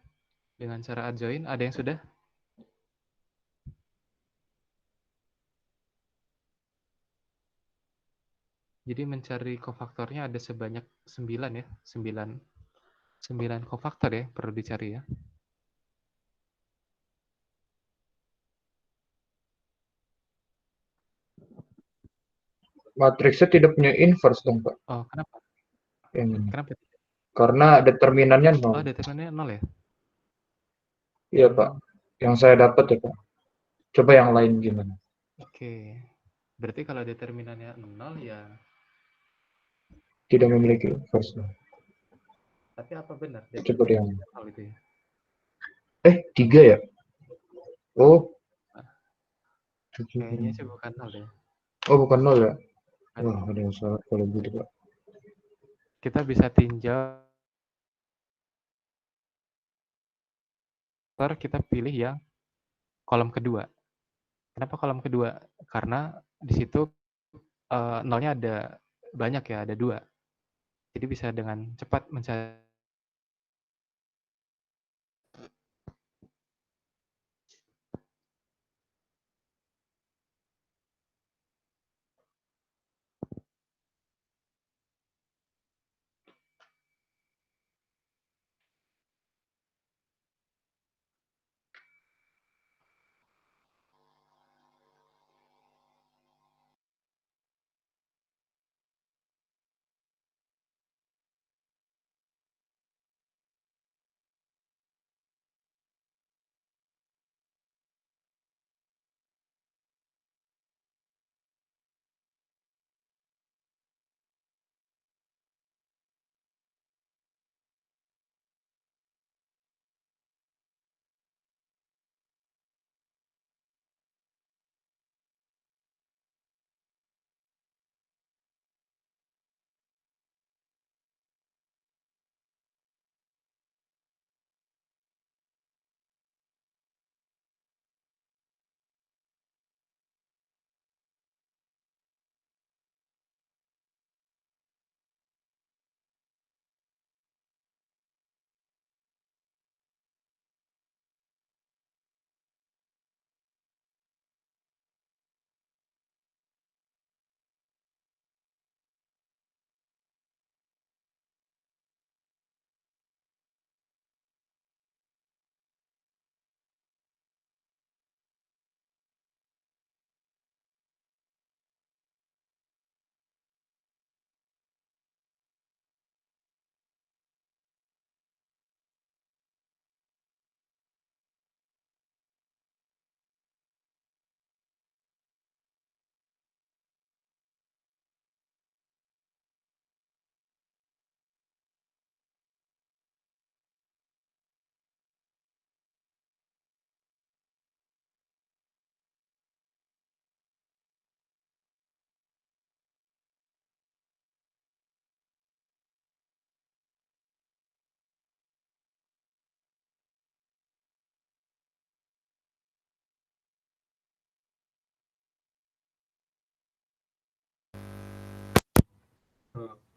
Dengan cara adjoin, ada yang sudah? Jadi mencari kofaktornya ada sebanyak 9 ya. 9 kofaktor ya, perlu dicari ya. Matriksnya tidak punya inverse dong, Pak. Oh, kenapa? Yang ini. Kenapa? Karena determinannya Oh, 0. determinannya 0 ya? Iya, Pak. Yang saya dapat ya, Pak. Coba yang lain gimana? Oke. Berarti kalau determinannya 0 ya. Tidak memiliki inverse. Tapi apa benar? Coba yang 0 itu ya? 3 ya? Oh. Kayaknya sih bukan 0 ya. Oh, bukan 0 ya? Wah, ada yang salah kalau gitu, Pak. Kita bisa tinjau. Kita pilih yang kolom kedua. Kenapa kolom kedua? Karena di situ nolnya ada banyak ya, ada 2. Jadi bisa dengan cepat mencari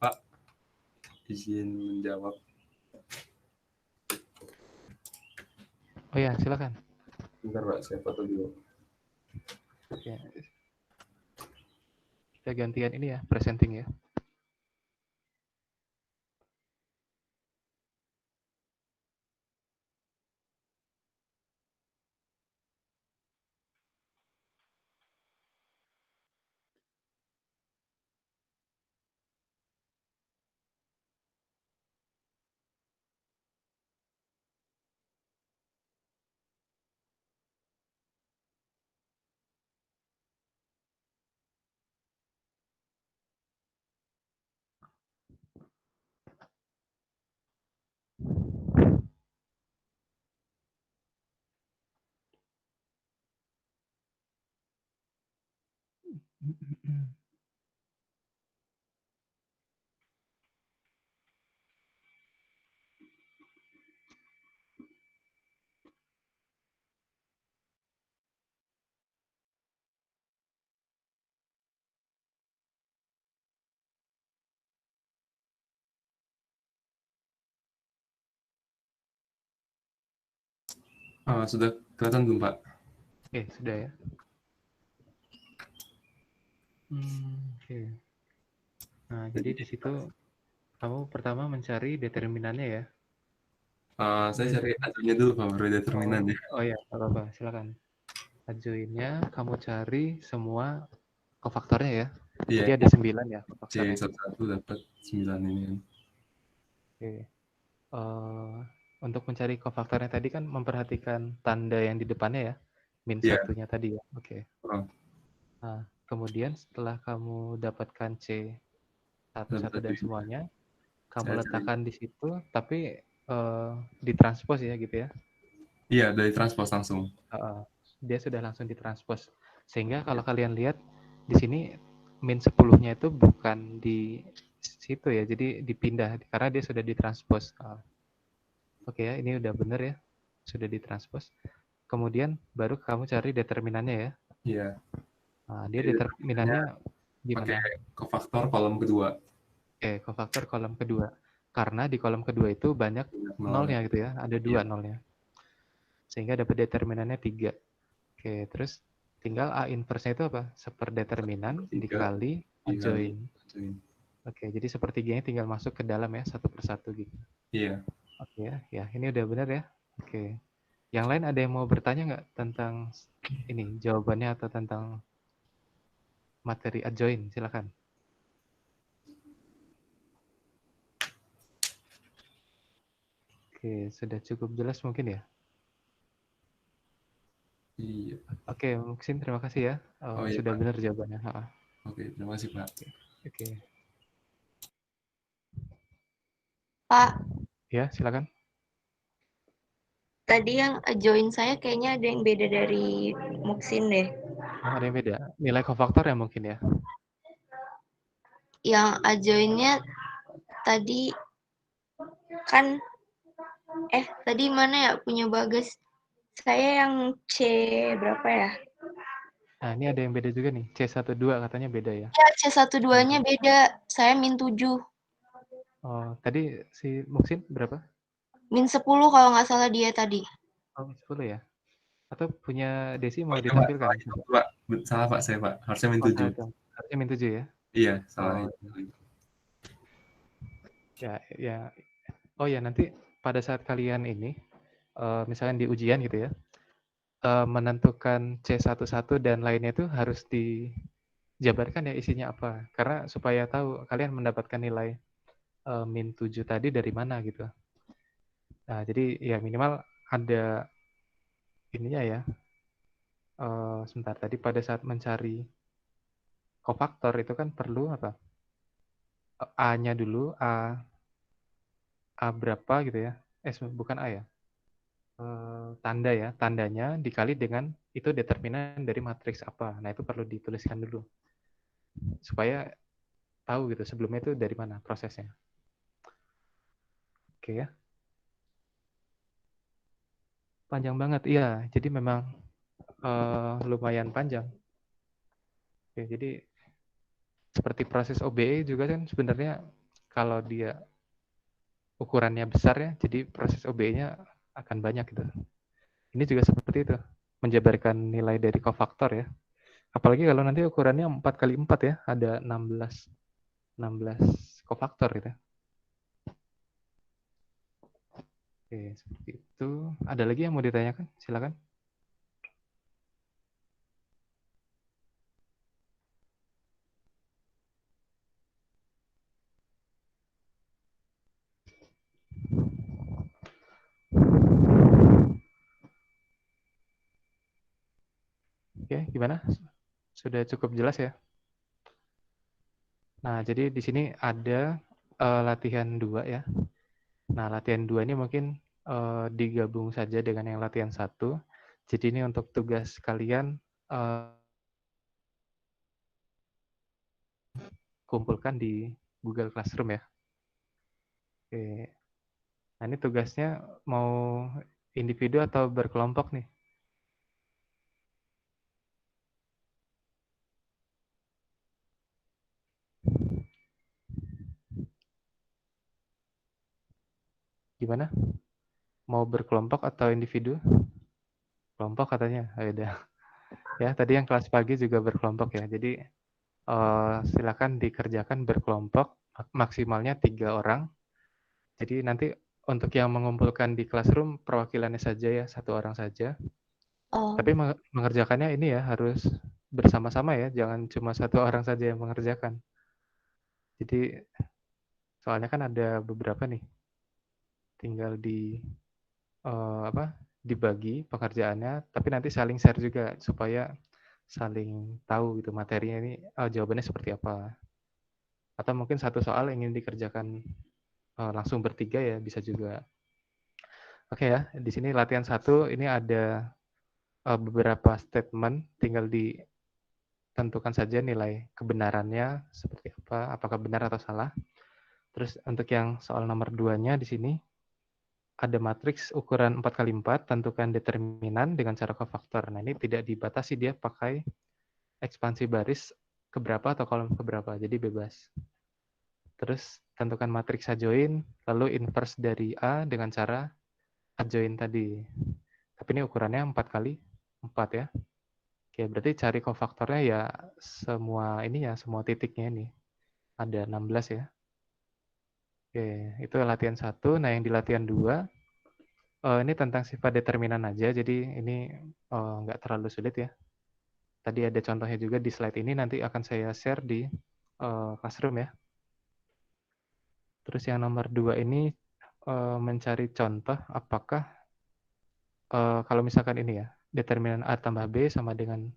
Pak, izin menjawab. Oh ya, silakan. Bentar Pak, saya foto dulu. Oke. Kita gantian ini ya, presenting ya. Sudah kelihatan belum Pak? Oke, sudah ya. Oke. Nah, jadi di situ kamu pertama mencari determinannya ya. Saya cari ajunya dulu Pak, baru determinannya. Oh ya, apa-apa, silakan. Ajuinnya kamu cari semua kofaktornya ya. Iya. Jadi ada 9 ya kofaktornya. C11 dapat 9 ini kan. Oke. Untuk mencari kofaktornya tadi kan memperhatikan tanda yang di depannya ya. Min satunya tadi ya. Oke. Nah, kemudian setelah kamu dapatkan C11 dan semuanya, kamu letakkan di situ, tapi ditranspos ya gitu ya. Iya, dari transpos langsung. Dia sudah langsung ditranspos. Sehingga kalau kalian lihat di sini min 10-nya itu bukan di situ ya, jadi dipindah karena dia sudah ditranspos. Oke ya, ini udah bener ya, sudah ditranspos. Kemudian baru kamu cari determinannya ya. Iya. Nah, dia determinannya gimana? Pakai kofaktor kolom kedua. Oke, kofaktor kolom kedua. Karena di kolom kedua itu banyak nolnya gitu ya, ada 2 nolnya. Sehingga dapat determinannya 3. Oke, terus tinggal A inverse-nya itu apa? Seperdeterminan dikali adjoint. Oke, jadi sepertiganya tinggal masuk ke dalam ya, satu persatu gitu. Iya. Oke ya, ini udah benar ya. Oke. Yang lain ada yang mau bertanya nggak tentang ini jawabannya atau tentang materi adjoint? Silakan. Oke, sudah cukup jelas mungkin ya? Iya. Oke, mungkin terima kasih ya. Sudah Pak. benar jawabannya. Oke, terima kasih Pak. Oke. Pak, Ya, silakan. tadi yang join saya kayaknya ada yang beda dari Muksin deh. Oh, ada yang beda. Nilai kofaktor ya mungkin ya? Yang joinnya tadi kan tadi mana ya punya Bagas? Saya yang C berapa ya? Nah, ini ada yang beda juga nih. C12 katanya beda ya? Ya, C12-nya beda. Saya min 7. Oh, tadi si Muksin berapa? Min 10 kalau nggak salah dia tadi. Oh, 10 ya? Atau punya Desi mau ditampilkan? Pak, salah Pak, saya Pak. Harusnya min 7. Harusnya min 7 ya? Iya, salah. Ya. Oh ya, nanti pada saat kalian ini, misalnya di ujian gitu ya, menentukan C11 dan lainnya itu harus dijabarkan ya isinya apa. Karena supaya tahu kalian mendapatkan nilai min 7 tadi dari mana gitu. Nah, jadi ya minimal ada ininya ya. Sebentar, tadi pada saat mencari kofaktor itu kan perlu apa? A-nya dulu, A berapa gitu ya. Bukan A ya. Tanda ya, tandanya dikali dengan itu determinan dari matriks apa. Nah, itu perlu dituliskan dulu. Supaya tahu gitu sebelumnya itu dari mana prosesnya. Oke ya. Panjang banget, iya. Jadi memang lumayan panjang. Oke, jadi seperti proses OBE juga kan sebenarnya kalau dia ukurannya besar ya, jadi proses OBE-nya akan banyak gitu. Ini juga seperti itu, menjabarkan nilai dari kofaktor ya. Apalagi kalau nanti ukurannya 4 kali 4 ya, ada 16 kofaktor gitu. Oke, seperti itu. Ada lagi yang mau ditanyakan? Silakan. Oke, gimana? Sudah cukup jelas ya? Nah, jadi di sini ada latihan 2 ya. Nah, latihan 2 ini mungkin digabung saja dengan yang latihan 1. Jadi ini untuk tugas kalian kumpulkan di Google Classroom ya. Oke. Nah, ini tugasnya mau individu atau berkelompok nih? Gimana? Mau berkelompok atau individu? Kelompok katanya. Oh, udah. Ya, tadi yang kelas pagi juga berkelompok ya. Jadi silakan dikerjakan berkelompok, maksimalnya 3 orang. Jadi nanti untuk yang mengumpulkan di classroom perwakilannya saja ya, 1 orang saja. Oh, Tapi mengerjakannya ini ya harus bersama-sama ya, jangan cuma 1 orang saja yang mengerjakan. Jadi soalnya kan ada beberapa nih, tinggal dibagi pekerjaannya, tapi nanti saling share juga supaya saling tahu gitu materinya ini jawabannya seperti apa. Atau mungkin satu soal ingin dikerjakan langsung bertiga ya bisa juga. Oke ya, di sini latihan 1 ini ada beberapa statement, tinggal ditentukan saja nilai kebenarannya seperti apa, apakah benar atau salah. Terus untuk yang soal nomor 2-nya di sini ada matriks ukuran 4 kali 4, tentukan determinan dengan cara kofaktor. Nah, ini tidak dibatasi, dia pakai ekspansi baris keberapa atau kolom keberapa, jadi bebas. Terus tentukan matriks adjoin, lalu inverse dari A dengan cara adjoin tadi. Tapi ini ukurannya 4 kali 4 ya. Oke, berarti cari kofaktornya ya semua ini ya, semua titiknya ini. Ada 16 ya. Oke, itu latihan 1. Nah, yang di latihan 2, ini tentang sifat determinan aja, jadi ini nggak terlalu sulit ya. Tadi ada contohnya juga di slide ini, nanti akan saya share di Classroom ya. Terus yang nomor 2 ini mencari contoh apakah kalau misalkan ini ya, determinan A tambah B sama dengan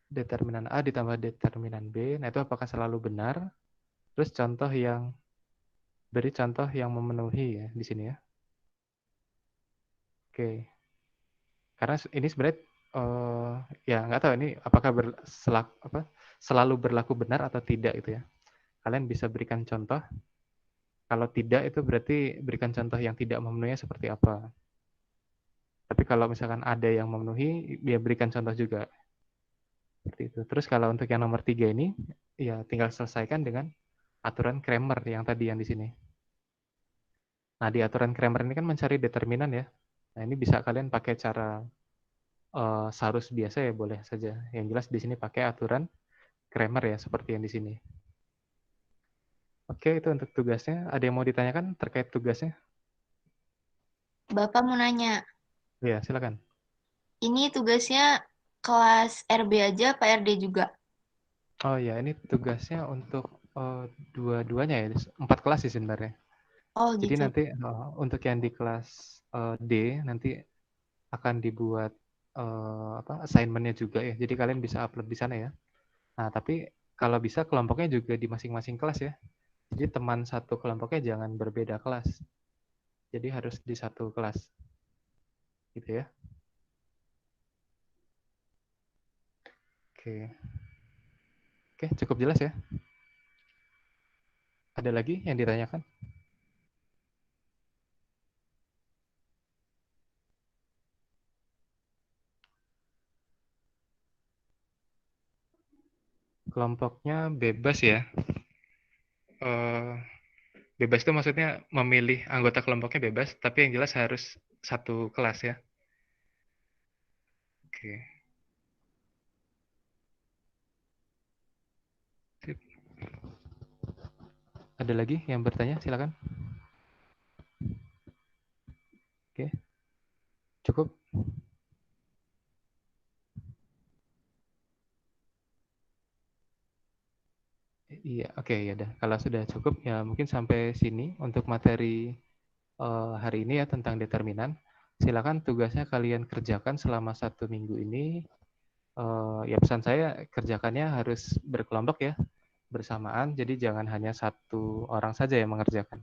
determinan A ditambah determinan B, nah itu apakah selalu benar? Terus beri contoh yang memenuhi ya di sini ya. Oke, karena ini sebenarnya ya nggak tahu ini apakah selalu berlaku benar atau tidak itu ya. Kalian bisa berikan contoh. Kalau tidak itu berarti berikan contoh yang tidak memenuhinya seperti apa. Tapi kalau misalkan ada yang memenuhi, dia berikan contoh juga. Seperti itu. Terus kalau untuk yang nomor 3 ini, ya tinggal selesaikan dengan aturan Cramer yang tadi yang di sini. Nah, di aturan Cramer ini kan mencari determinan ya. Nah, ini bisa kalian pakai cara Sarus biasa ya, boleh saja. Yang jelas di sini pakai aturan Cramer ya, seperti yang di sini. Oke, itu untuk tugasnya. Ada yang mau ditanyakan terkait tugasnya? Bapak mau nanya, Ya, silakan. ini tugasnya kelas RB aja, Pak RD juga? Oh ya, ini tugasnya untuk dua-duanya ya, 4 kelas sih sebenarnya. Oh Jadi gitu. nanti untuk yang di kelas D nanti akan dibuat assignment-nya juga ya. Jadi kalian bisa upload di sana ya. Nah, tapi kalau bisa kelompoknya juga di masing-masing kelas ya. Jadi teman satu kelompoknya jangan berbeda kelas. Jadi harus di satu kelas. Gitu ya. Oke. Oke, cukup jelas ya. Ada lagi yang ditanyakan? kelompoknya bebas ya. Bebas itu maksudnya memilih anggota kelompoknya bebas, tapi yang jelas harus satu kelas ya. Oke. Sip. Ada lagi yang bertanya? Silakan. Oke. Cukup? Iya, oke, ya udah. Kalau sudah cukup ya mungkin sampai sini untuk materi hari ini ya tentang determinan. Silakan tugasnya kalian kerjakan selama 1 minggu ini. Ya pesan saya kerjakannya harus berkelompok ya, bersamaan. Jadi jangan hanya satu orang saja yang mengerjakan.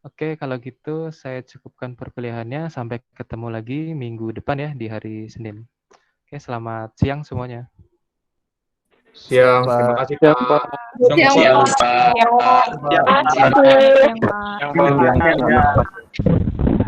Oke, kalau gitu saya cukupkan perkuliahannya. Sampai ketemu lagi minggu depan ya di hari Senin. Oke, selamat siang semuanya. Siang, terima kasih Pak. Siang, Pak. Siang, Pak. Siang, Pak. Siang, Pak.